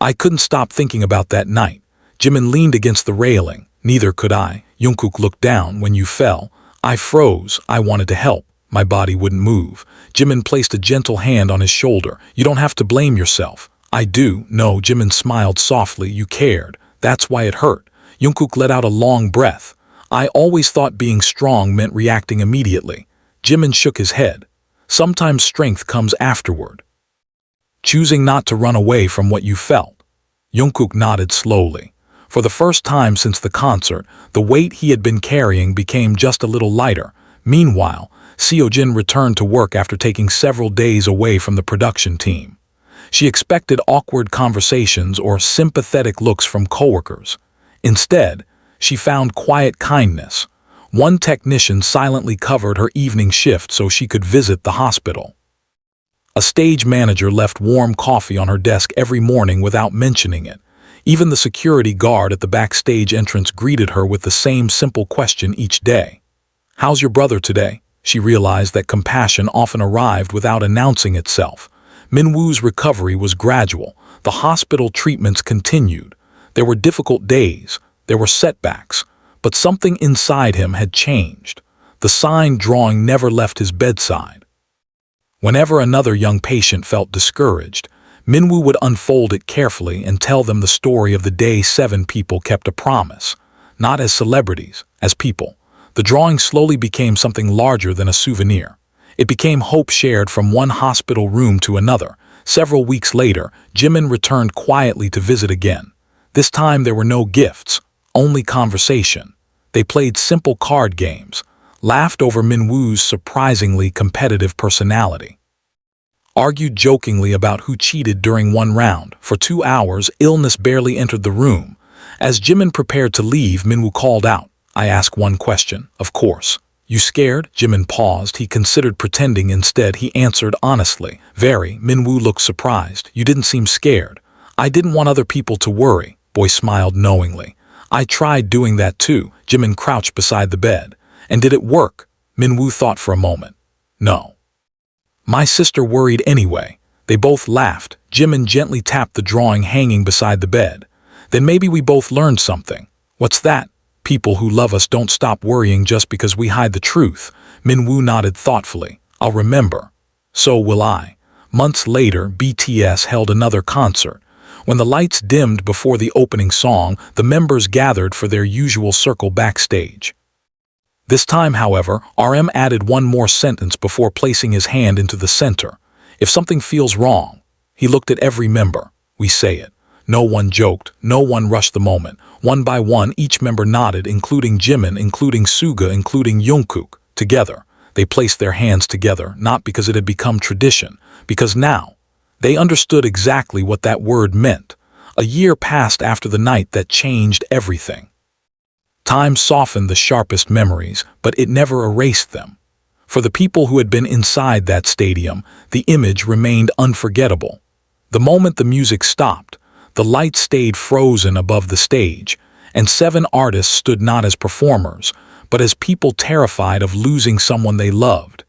I couldn't stop thinking about that night. Jimin leaned against the railing. Neither could I. Jungkook looked down. When you fell, I froze. I wanted to help. My body wouldn't move. Jimin placed a gentle hand on his shoulder. You don't have to blame yourself. I do. No, Jimin smiled softly. You cared. That's why it hurt. Jungkook let out a long breath. I always thought being strong meant reacting immediately. Jimin shook his head. Sometimes strength comes afterward. Choosing not to run away from what you felt. Jungkook nodded slowly. For the first time since the concert, the weight he had been carrying became just a little lighter. Meanwhile, Seojin returned to work after taking several days away from the production team. She expected awkward conversations or sympathetic looks from coworkers. Instead, she found quiet kindness. One technician silently covered her evening shift so she could visit the hospital. A stage manager left warm coffee on her desk every morning without mentioning it. Even the security guard at the backstage entrance greeted her with the same simple question each day. How's your brother today? She realized that compassion often arrived without announcing itself. Minwoo's recovery was gradual. The hospital treatments continued. There were difficult days. There were setbacks. But something inside him had changed. The sign drawing never left his bedside. Whenever another young patient felt discouraged, Minwoo would unfold it carefully and tell them the story of the day 7 people kept a promise. Not as celebrities, as people. The drawing slowly became something larger than a souvenir. It became hope shared from one hospital room to another. Several weeks later, Jimin returned quietly to visit again. This time there were no gifts, only conversation. They played simple card games, laughed over Minwoo's surprisingly competitive personality, argued jokingly about who cheated during one round. For 2 hours, illness barely entered the room. As Jimin prepared to leave, Minwoo called out, I ask one question, of course. You scared? Jimin paused. He considered pretending. Instead, he answered honestly. Very. Minwoo looked surprised. You didn't seem scared. I didn't want other people to worry. Boy smiled knowingly. I tried doing that too. Jimin crouched beside the bed. And did it work? Minwoo thought for a moment. No. My sister worried anyway. They both laughed. Jimin gently tapped the drawing hanging beside the bed. Then maybe we both learned something. What's that? People who love us don't stop worrying just because we hide the truth. Minwoo nodded thoughtfully. I'll remember. So will I. Months later, BTS held another concert. When the lights dimmed before the opening song, the members gathered for their usual circle backstage. This time, however, RM added one more sentence before placing his hand into the center. If something feels wrong, he looked at every member. We say it. No one joked, no one rushed the moment. One by one, each member nodded, including Jimin, including Suga, including Jungkook. Together, they placed their hands together, not because it had become tradition, because now, they understood exactly what that word meant. A year passed after the night that changed everything. Time softened the sharpest memories, but it never erased them. For the people who had been inside that stadium, the image remained unforgettable. The moment the music stopped, the lights stayed frozen above the stage, and 7 artists stood not as performers, but as people terrified of losing someone they loved.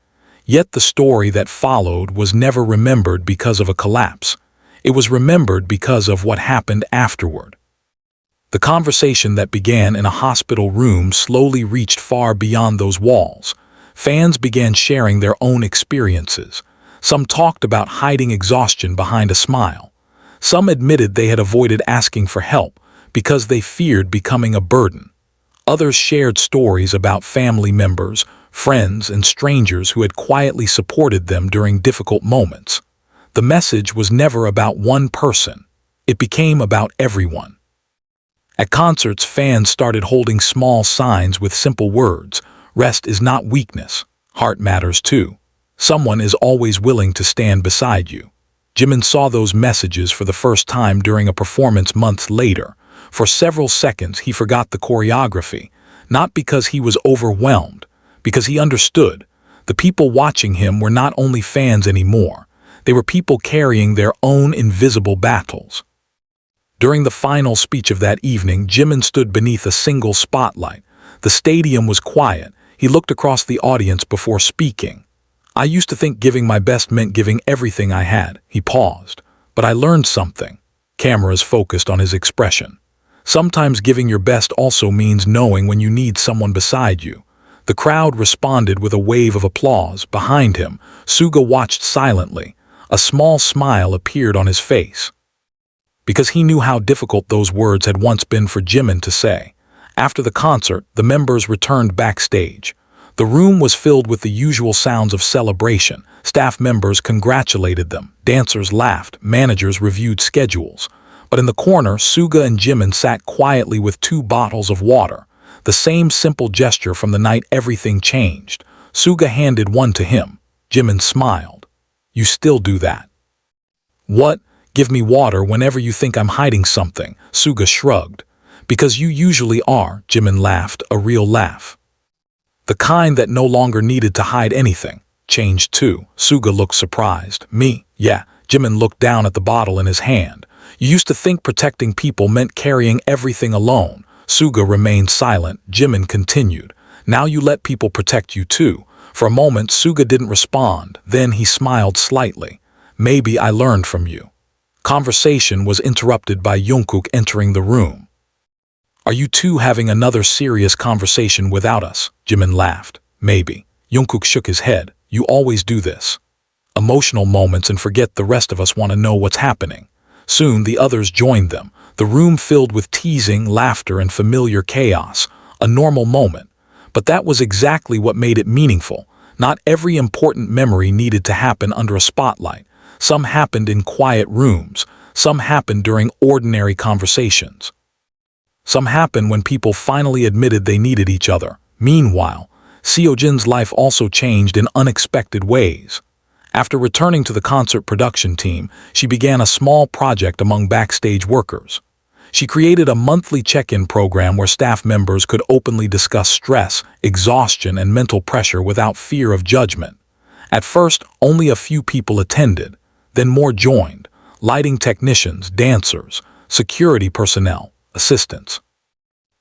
Yet the story that followed was never remembered because of a collapse. It was remembered because of what happened afterward. The conversation that began in a hospital room slowly reached far beyond those walls. Fans began sharing their own experiences. Some talked about hiding exhaustion behind a smile. Some admitted they had avoided asking for help because they feared becoming a burden. Others shared stories about family members, friends, and strangers who had quietly supported them during difficult moments. The message was never about one person. It became about everyone. At concerts, fans started holding small signs with simple words. Rest is not weakness. Heart matters too. Someone is always willing to stand beside you. Jimin saw those messages for the first time during a performance months later. For several seconds, he forgot the choreography, not because he was overwhelmed, because he understood. The people watching him were not only fans anymore. They were people carrying their own invisible battles. During the final speech of that evening, Jimin stood beneath a single spotlight. The stadium was quiet. He looked across the audience before speaking. I used to think giving my best meant giving everything I had. He paused. But I learned something. Cameras focused on his expression. Sometimes giving your best also means knowing when you need someone beside you. The crowd responded with a wave of applause. Behind him, Suga watched silently. A small smile appeared on his face. Because he knew how difficult those words had once been for Jimin to say. After the concert, the members returned backstage. The room was filled with the usual sounds of celebration. Staff members congratulated them. Dancers laughed. Managers reviewed schedules. But in the corner, Suga and Jimin sat quietly with 2 bottles of water. The same simple gesture from the night everything changed. Suga handed one to him. Jimin smiled. You still do that. What? Give me water whenever you think I'm hiding something, Suga shrugged. Because you usually are, Jimin laughed, a real laugh. The kind that no longer needed to hide anything. Changed too. Suga looked surprised. Me? Yeah. Jimin looked down at the bottle in his hand. You used to think protecting people meant carrying everything alone. Suga remained silent. Jimin continued. Now you let people protect you too. For a moment, Suga didn't respond. Then he smiled slightly. Maybe I learned from you. Conversation was interrupted by Jungkook entering the room. Are you two having another serious conversation without us? Jimin laughed. Maybe. Jungkook shook his head. You always do this. Emotional moments and forget the rest of us want to know what's happening. Soon the others joined them. The room filled with teasing, laughter, and familiar chaos. A normal moment. But that was exactly what made it meaningful. Not every important memory needed to happen under a spotlight. Some happened in quiet rooms. Some happened during ordinary conversations. Some happened when people finally admitted they needed each other. Meanwhile, Seojin's life also changed in unexpected ways. After returning to the concert production team, she began a small project among backstage workers. She created a monthly check-in program where staff members could openly discuss stress, exhaustion, and mental pressure without fear of judgment. At first, only a few people attended. Then more joined. Lighting technicians, dancers, security personnel, assistants.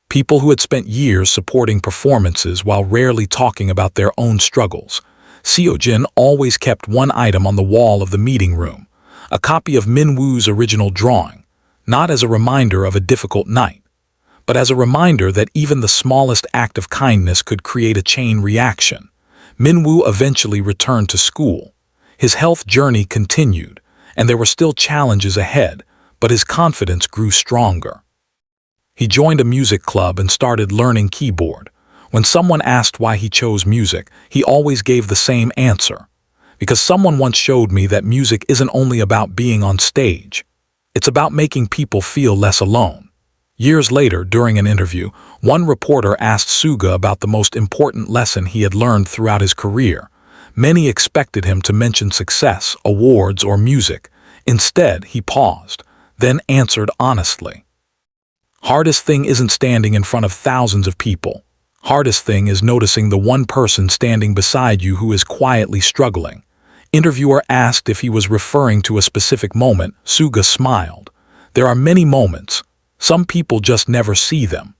People who had spent years supporting performances while rarely talking about their own struggles. Seojin always kept one item on the wall of the meeting room, a copy of Minwoo's original drawing. not as a reminder of a difficult night, but as a reminder that even the smallest act of kindness could create a chain reaction. Minwoo eventually returned to school. His health journey continued, and there were still challenges ahead, but his confidence grew stronger. He joined a music club and started learning keyboard. When someone asked why he chose music, he always gave the same answer. Because someone once showed me that music isn't only about being on stage. It's about making people feel less alone. Years later, during an interview, one reporter asked Suga about the most important lesson he had learned throughout his career. Many expected him to mention success, awards, or music. Instead, he paused, then answered honestly. Hardest thing isn't standing in front of thousands of people. Hardest thing is noticing the one person standing beside you who is quietly struggling. Interviewer asked if he was referring to a specific moment. Suga smiled. There are many moments. Some people just never see them.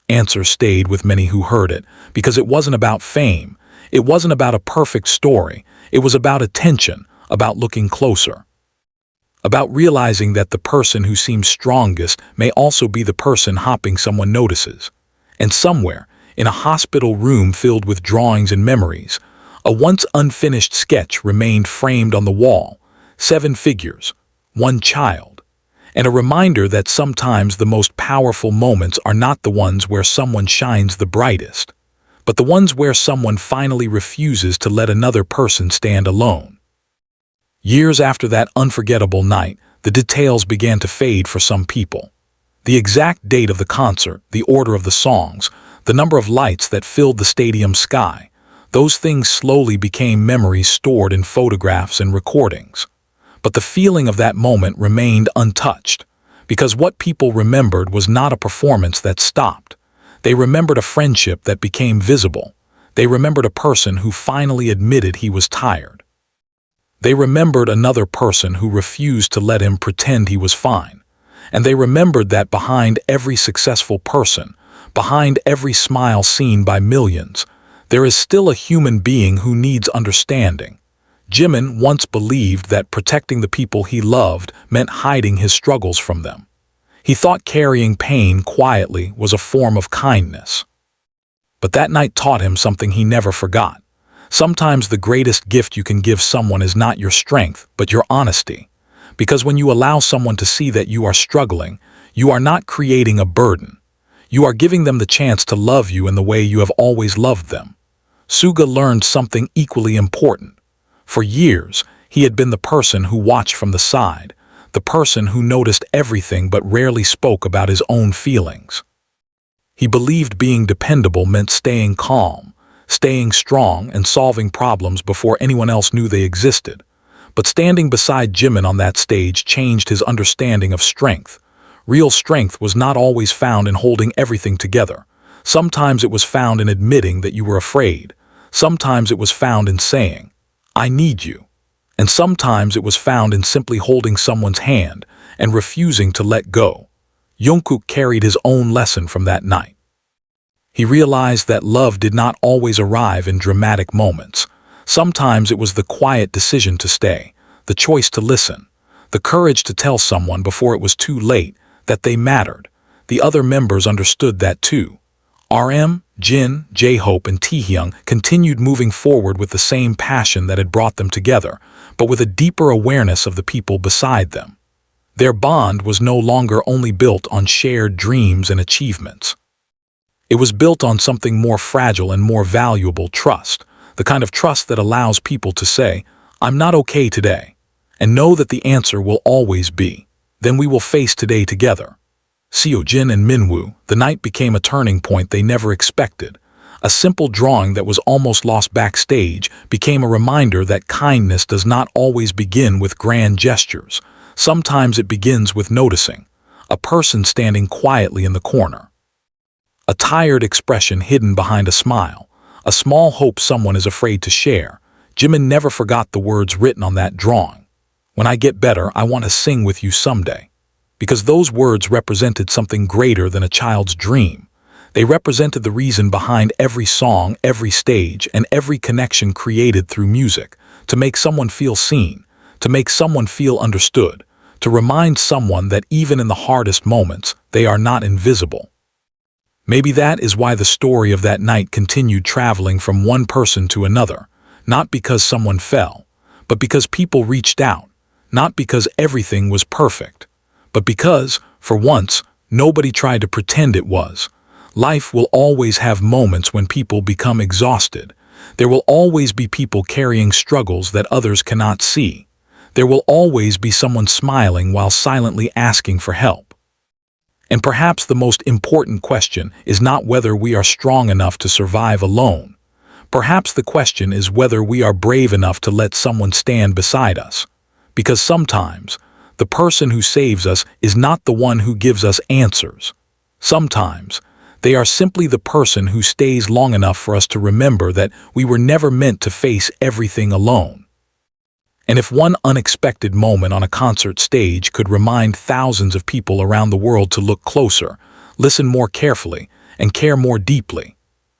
Answer stayed with many who heard it, because it wasn't about fame. It wasn't about a perfect story. It was about attention, about looking closer. About realizing that the person who seems strongest may also be the person hopping someone notices. And somewhere, in a hospital room filled with drawings and memories, a once unfinished sketch remained framed on the wall. 7 figures, 1 child, and a reminder that sometimes the most powerful moments are not the ones where someone shines the brightest, but the ones where someone finally refuses to let another person stand alone. Years after that unforgettable night, the details began to fade for some people. The exact date of the concert, the order of the songs, the number of lights that filled the stadium sky, those things slowly became memories stored in photographs and recordings. But the feeling of that moment remained untouched, because what people remembered was not a performance that stopped. They remembered a friendship that became visible. They remembered a person who finally admitted he was tired. They remembered another person who refused to let him pretend he was fine. And they remembered that behind every successful person, behind every smile seen by millions, there is still a human being who needs understanding. Jimin once believed that protecting the people he loved meant hiding his struggles from them. He thought carrying pain quietly was a form of kindness. But that night taught him something he never forgot. Sometimes the greatest gift you can give someone is not your strength, but your honesty. Because when you allow someone to see that you are struggling, you are not creating a burden. You are giving them the chance to love you in the way you have always loved them. Suga learned something equally important. For years, he had been the person who watched from the side, the person who noticed everything but rarely spoke about his own feelings. He believed being dependable meant staying calm, staying strong, and solving problems before anyone else knew they existed. But standing beside Jimin on that stage changed his understanding of strength. Real strength was not always found in holding everything together. Sometimes it was found in admitting that you were afraid. Sometimes it was found in saying, "I need you." And sometimes it was found in simply holding someone's hand and refusing to let go. Jungkook carried his own lesson from that night. He realized that love did not always arrive in dramatic moments. Sometimes it was the quiet decision to stay, the choice to listen, the courage to tell someone before it was too late that they mattered. The other members understood that too. RM, Jin, J-Hope, and Taehyung continued moving forward with the same passion that had brought them together, but with a deeper awareness of the people beside them. Their bond was no longer only built on shared dreams and achievements. It was built on something more fragile and more valuable: trust, the kind of trust that allows people to say, "I'm not okay today," and know that the answer will always be, "Then we will face today together." Jin and Minwoo, the night became a turning point they never expected. A simple drawing that was almost lost backstage became a reminder that kindness does not always begin with grand gestures. Sometimes it begins with noticing a person standing quietly in the corner, a tired expression hidden behind a smile, a small hope someone is afraid to share. Jimin never forgot the words written on that drawing. "When I get better, I want to sing with you someday." Because those words represented something greater than a child's dream. They represented the reason behind every song, every stage, and every connection created through music: to make someone feel seen, to make someone feel understood, to remind someone that even in the hardest moments, they are not invisible. Maybe that is why the story of that night continued traveling from one person to another, not because someone fell, but because people reached out, not because everything was perfect, but because, for once, nobody tried to pretend it was. Life will always have moments when people become exhausted. There will always be people carrying struggles that others cannot see. There will always be someone smiling while silently asking for help. And perhaps the most important question is not whether we are strong enough to survive alone. Perhaps the question is whether we are brave enough to let someone stand beside us. Because sometimes, the person who saves us is not the one who gives us answers. Sometimes, they are simply the person who stays long enough for us to remember that we were never meant to face everything alone. And if one unexpected moment on a concert stage could remind thousands of people around the world to look closer, listen more carefully, and care more deeply,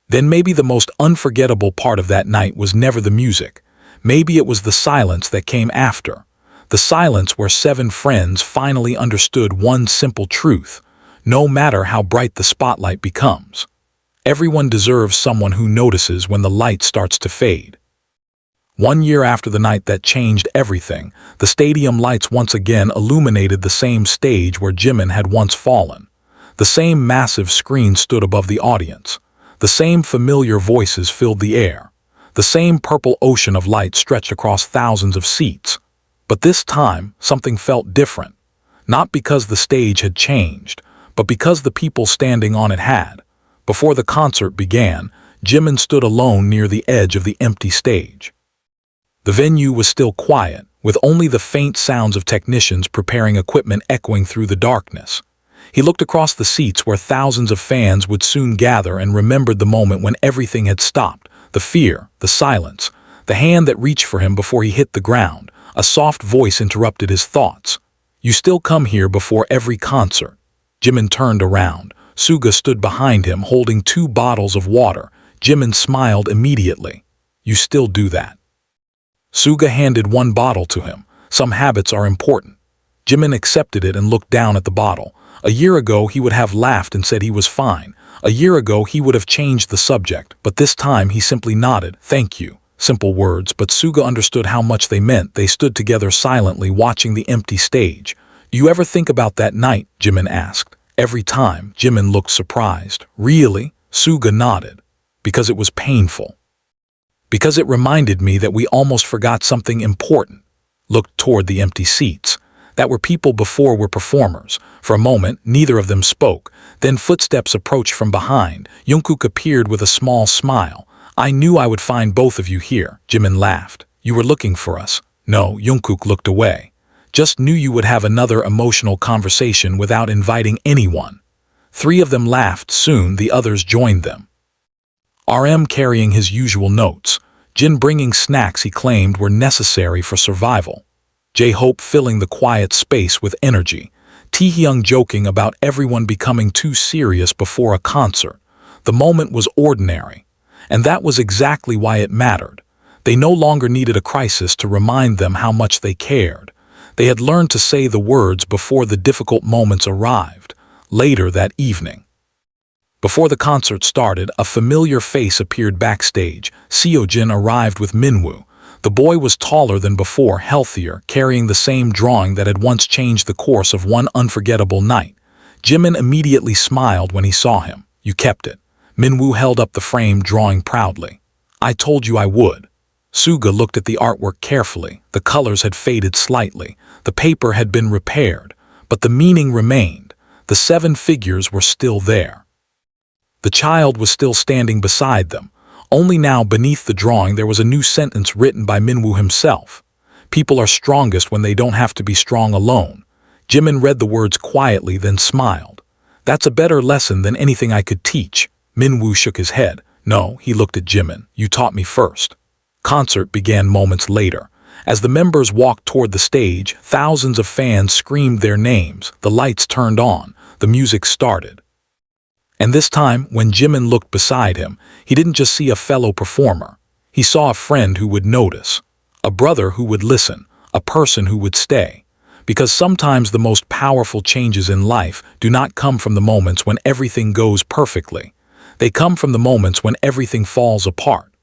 then maybe the most unforgettable part of that night was never the music. Maybe it was the silence that came after. The silence where 7 friends finally understood one simple truth: no matter how bright the spotlight becomes, everyone deserves someone who notices when the light starts to fade. 1 year after the night that changed everything, the stadium lights once again illuminated the same stage where Jimin had once fallen. The same massive screen stood above the audience. The same familiar voices filled the air. The same purple ocean of light stretched across thousands of seats. But this time, something felt different. Not because the stage had changed, but because the people standing on it had. Before the concert began, Jimin stood alone near the edge of the empty stage. The venue was still quiet, with only the faint sounds of technicians preparing equipment echoing through the darkness. He looked across the seats where thousands of fans would soon gather and remembered the moment when everything had stopped, the fear, the silence, the hand that reached for him before he hit the ground. A soft voice interrupted his thoughts. "You still come here before every concert." Jimin turned around. Suga stood behind him holding 2 bottles of water. Jimin smiled immediately. "You still do that." Suga handed 1 bottle to him. Some habits are important. Jimin accepted it and looked down at the bottle. A year ago he would have laughed and said he was fine. A year ago he would have changed the subject, but this time he simply nodded. "Thank you." Simple words, but Suga understood how much they meant. They stood together silently, watching the empty stage. "Do you ever think about that night?" Jimin asked. Every time, Jimin looked surprised. "Really?" Suga nodded. "Because it was painful. Because it reminded me that we almost forgot something important." Looked toward the empty seats. That were people before were performers. For a moment, neither of them spoke. Then footsteps approached from behind. Jungkook appeared with a small smile. "I knew I would find both of you here." Jimin laughed. "You were looking for us." "No," Jungkook looked away. "Just knew you would have another emotional conversation without inviting anyone." 3 of them laughed. Soon the others joined them. RM carrying his usual notes. Jin bringing snacks he claimed were necessary for survival. J-Hope filling the quiet space with energy. Taehyung joking about everyone becoming too serious before a concert. The moment was ordinary. And that was exactly why it mattered. They no longer needed a crisis to remind them how much they cared. They had learned to say the words before the difficult moments arrived. Later that evening, before the concert started, a familiar face appeared backstage. Seojin arrived with Minwoo. The boy was taller than before, healthier, carrying the same drawing that had once changed the course of one unforgettable night. Jimin immediately smiled when he saw him. "You kept it." Minwoo held up the framed drawing proudly. "I told you I would." Suga looked at the artwork carefully. The colors had faded slightly. The paper had been repaired. But the meaning remained. The 7 figures were still there. The child was still standing beside them. Only now, beneath the drawing, there was a new sentence written by Minwoo himself. "People are strongest when they don't have to be strong alone." Jimin read the words quietly, then smiled. "That's a better lesson than anything I could teach." Minwoo shook his head. "No," he looked at Jimin. "You taught me first." Concert began moments later. As the members walked toward the stage, thousands of fans screamed their names. The lights turned on. The music started. And this time, when Jimin looked beside him, he didn't just see a fellow performer. He saw a friend who would notice, a brother who would listen, a person who would stay. because sometimes the most powerful changes in life do not come from the moments when everything goes perfectly. They come from the moments when everything falls apart,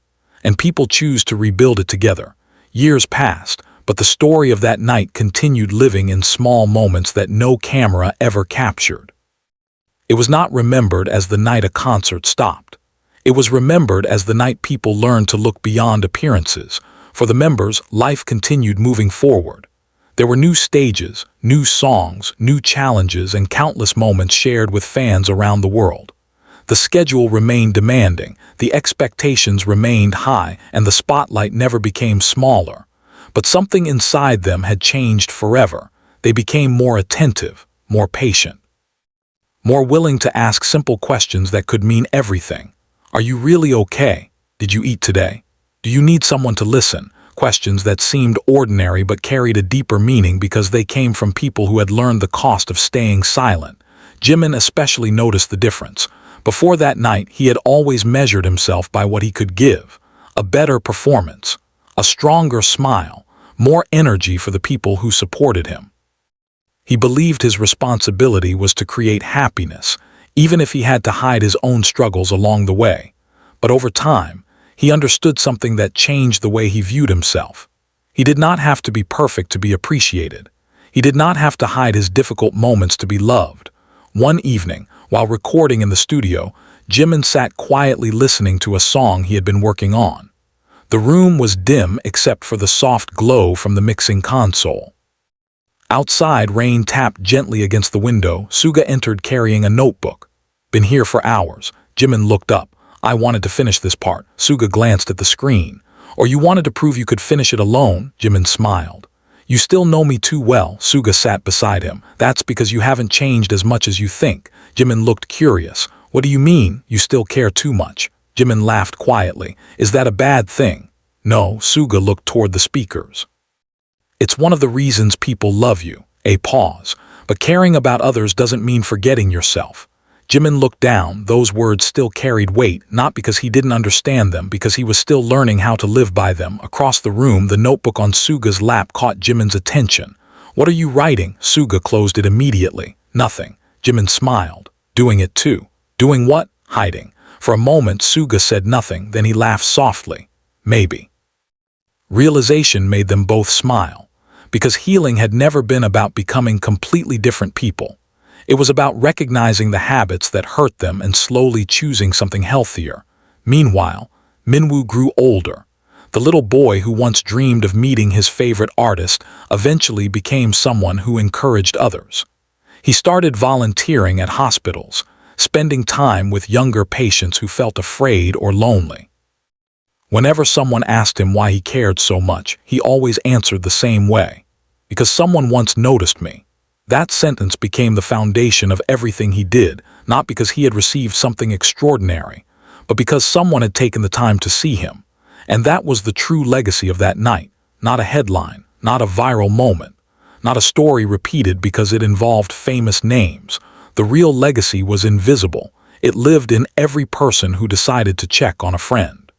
and people choose to rebuild it together. Years passed, but the story of that night continued living in small moments that no camera ever captured. It was not remembered as the night a concert stopped. It was remembered as the night people learned to look beyond appearances. For the members, life continued moving forward. There were new stages, new songs, new challenges, and countless moments shared with fans around the world. The schedule remained demanding, the expectations remained high, and the spotlight never became smaller. But something inside them had changed forever. They became more attentive, more patient, more willing to ask simple questions that could mean everything. Are you really okay? Did you eat today? Do you need someone to listen? Questions that seemed ordinary but carried a deeper meaning because they came from people who had learned the cost of staying silent. Jimin especially noticed the difference. Before that night, he had always measured himself by what he could give. A better performance, a stronger smile, more energy for the people who supported him. He believed his responsibility was to create happiness, even if he had to hide his own struggles along the way. But over time, he understood something that changed the way he viewed himself. He did not have to be perfect to be appreciated. He did not have to hide his difficult moments to be loved. One evening, while recording in the studio, Jimin sat quietly listening to a song he had been working on. The room was dim except for the soft glow from the mixing console. Outside, rain tapped gently against the window. Suga entered carrying a notebook. Been here for hours. Jimin looked up. I wanted to finish this part. Suga glanced at the screen. Or you wanted to prove you could finish it alone? Jimin smiled. You still know me too well. Suga sat beside him. That's because you haven't changed as much as you think. Jimin looked curious. What do you mean, you still care too much? Jimin laughed quietly. Is that a bad thing? No, Suga looked toward the speakers. It's one of the reasons people love you. A pause. But caring about others doesn't mean forgetting yourself. Jimin looked down. Those words still carried weight, not because he didn't understand them, because he was still learning how to live by them. Across the room, the notebook on Suga's lap caught Jimin's attention. What are you writing? Suga closed it immediately. Nothing. Jimin smiled. Doing it too. Doing what? Hiding. For a moment, Suga said nothing, then he laughed softly. Maybe. Realization made them both smile. Because healing had never been about becoming completely different people. It was about recognizing the habits that hurt them and slowly choosing something healthier. Meanwhile, Minwoo grew older. The little boy who once dreamed of meeting his favorite artist eventually became someone who encouraged others. He started volunteering at hospitals, spending time with younger patients who felt afraid or lonely. Whenever someone asked him why he cared so much, he always answered the same way. Because someone once noticed me. That sentence became the foundation of everything he did, not because he had received something extraordinary, but because someone had taken the time to see him. And that was the true legacy of that night, not a headline, not a viral moment, not a story repeated because it involved famous names. The real legacy was invisible. It lived in every person who decided to check on a friend.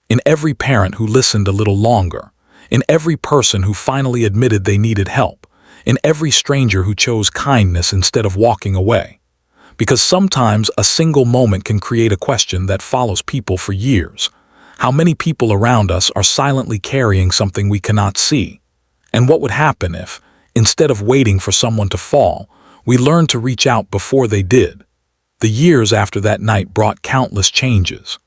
In every parent who listened a little longer, in every person who finally admitted they needed help, in every stranger who chose kindness instead of walking away. Because sometimes a single moment can create a question that follows people for years. How many people around us are silently carrying something we cannot see? And what would happen if, instead of waiting for someone to fall, we learned to reach out before they did? The years after that night brought countless changes.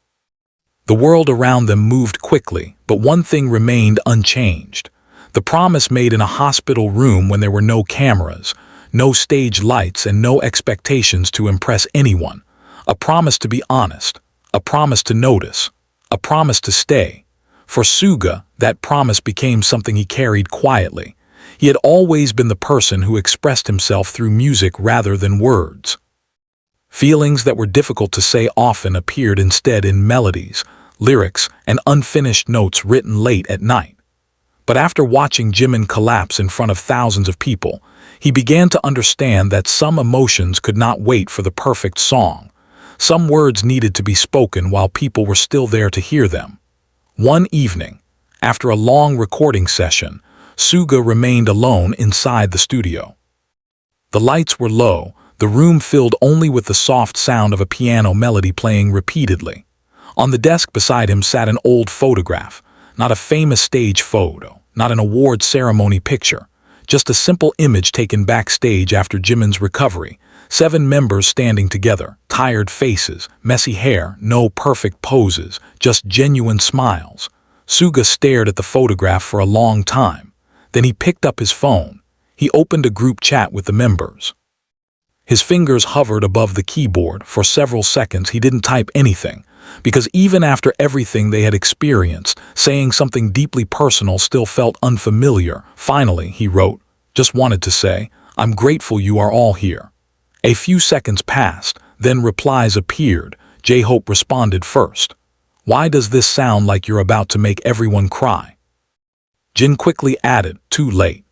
The world around them moved quickly, but one thing remained unchanged. The promise made in a hospital room when there were no cameras, no stage lights, and no expectations to impress anyone. A promise to be honest, a promise to notice, a promise to stay. For Suga, that promise became something he carried quietly. He had always been the person who expressed himself through music rather than words. Feelings that were difficult to say often appeared instead in melodies, lyrics, and unfinished notes written late at night. But after watching Jimin collapse in front of thousands of people, he began to understand that some emotions could not wait for the perfect song. Some words needed to be spoken while people were still there to hear them. One evening, after a long recording session, Suga remained alone inside the studio. The lights were low, the room filled only with the soft sound of a piano melody playing repeatedly. On the desk beside him sat an old photograph, not a famous stage photo, not an award ceremony picture, just a simple image taken backstage after Jimin's recovery. 7 members standing together, tired faces, messy hair, no perfect poses, just genuine smiles. Suga stared at the photograph for a long time. Then he picked up his phone. He opened a group chat with the members. His fingers hovered above the keyboard. For several seconds he didn't type anything, because even after everything they had experienced, saying something deeply personal still felt unfamiliar. Finally, he wrote, "Just wanted to say, I'm grateful you are all here." A few seconds passed, then replies appeared. J-Hope responded first. "Why does this sound like you're about to make everyone cry?" Jin quickly added, "Too late."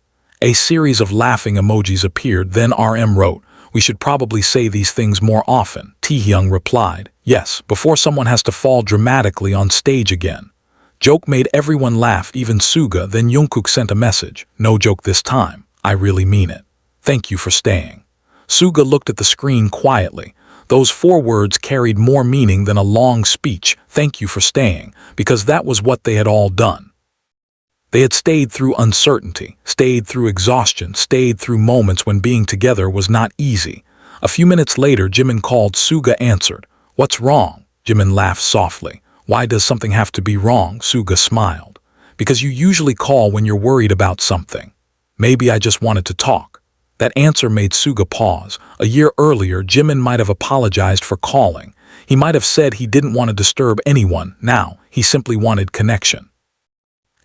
A series of laughing emojis appeared, then RM wrote, "We should probably say these things more often." Taehyung replied, "Yes, before someone has to fall dramatically on stage again." Joke made everyone laugh, even Suga. Then Jungkook sent a message, "No joke this time, I really mean it. Thank you for staying." Suga looked at the screen quietly. Those 4 words carried more meaning than a long speech, "Thank you for staying," because that was what they had all done. They had stayed through uncertainty, stayed through exhaustion, stayed through moments when being together was not easy. A few minutes later, Jimin called. Suga answered. "What's wrong?" Jimin laughed softly. "Why does something have to be wrong?" Suga smiled. "Because you usually call when you're worried about something." "Maybe I just wanted to talk." That answer made Suga pause. A year earlier, Jimin might have apologized for calling. He might have said he didn't want to disturb anyone. Now, he simply wanted connection.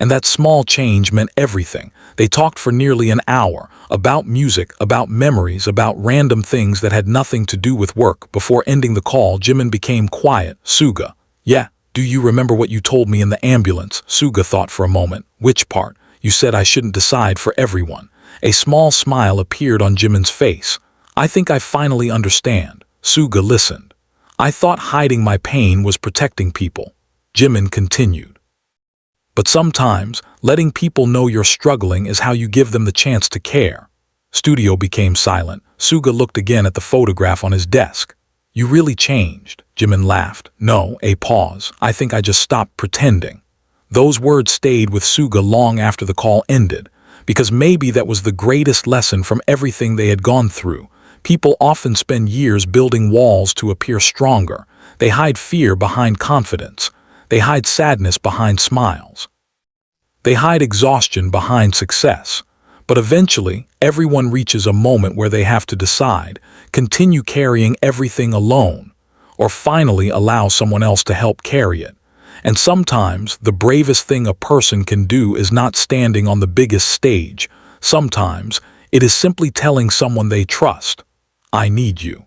And that small change meant everything. They talked for nearly an hour, about music, about memories, about random things that had nothing to do with work. Before ending the call, Jimin became quiet. "Suga, yeah, do you remember what you told me in the ambulance?" Suga thought for a moment. "Which part?" "You said I shouldn't decide for everyone." A small smile appeared on Jimin's face. "I think I finally understand." Suga listened. "I thought hiding my pain was protecting people." Jimin continued. "But sometimes, letting people know you're struggling is how you give them the chance to care." Studio became silent. Suga looked again at the photograph on his desk. "You really changed." Jimin laughed. "No," a pause. "I think I just stopped pretending." Those words stayed with Suga long after the call ended, because maybe that was the greatest lesson from everything they had gone through. People often spend years building walls to appear stronger. They hide fear behind confidence. They hide sadness behind smiles. They hide exhaustion behind success. But eventually, everyone reaches a moment where they have to decide, continue carrying everything alone, or finally allow someone else to help carry it. And sometimes, the bravest thing a person can do is not standing on the biggest stage. Sometimes, it is simply telling someone they trust, "I need you."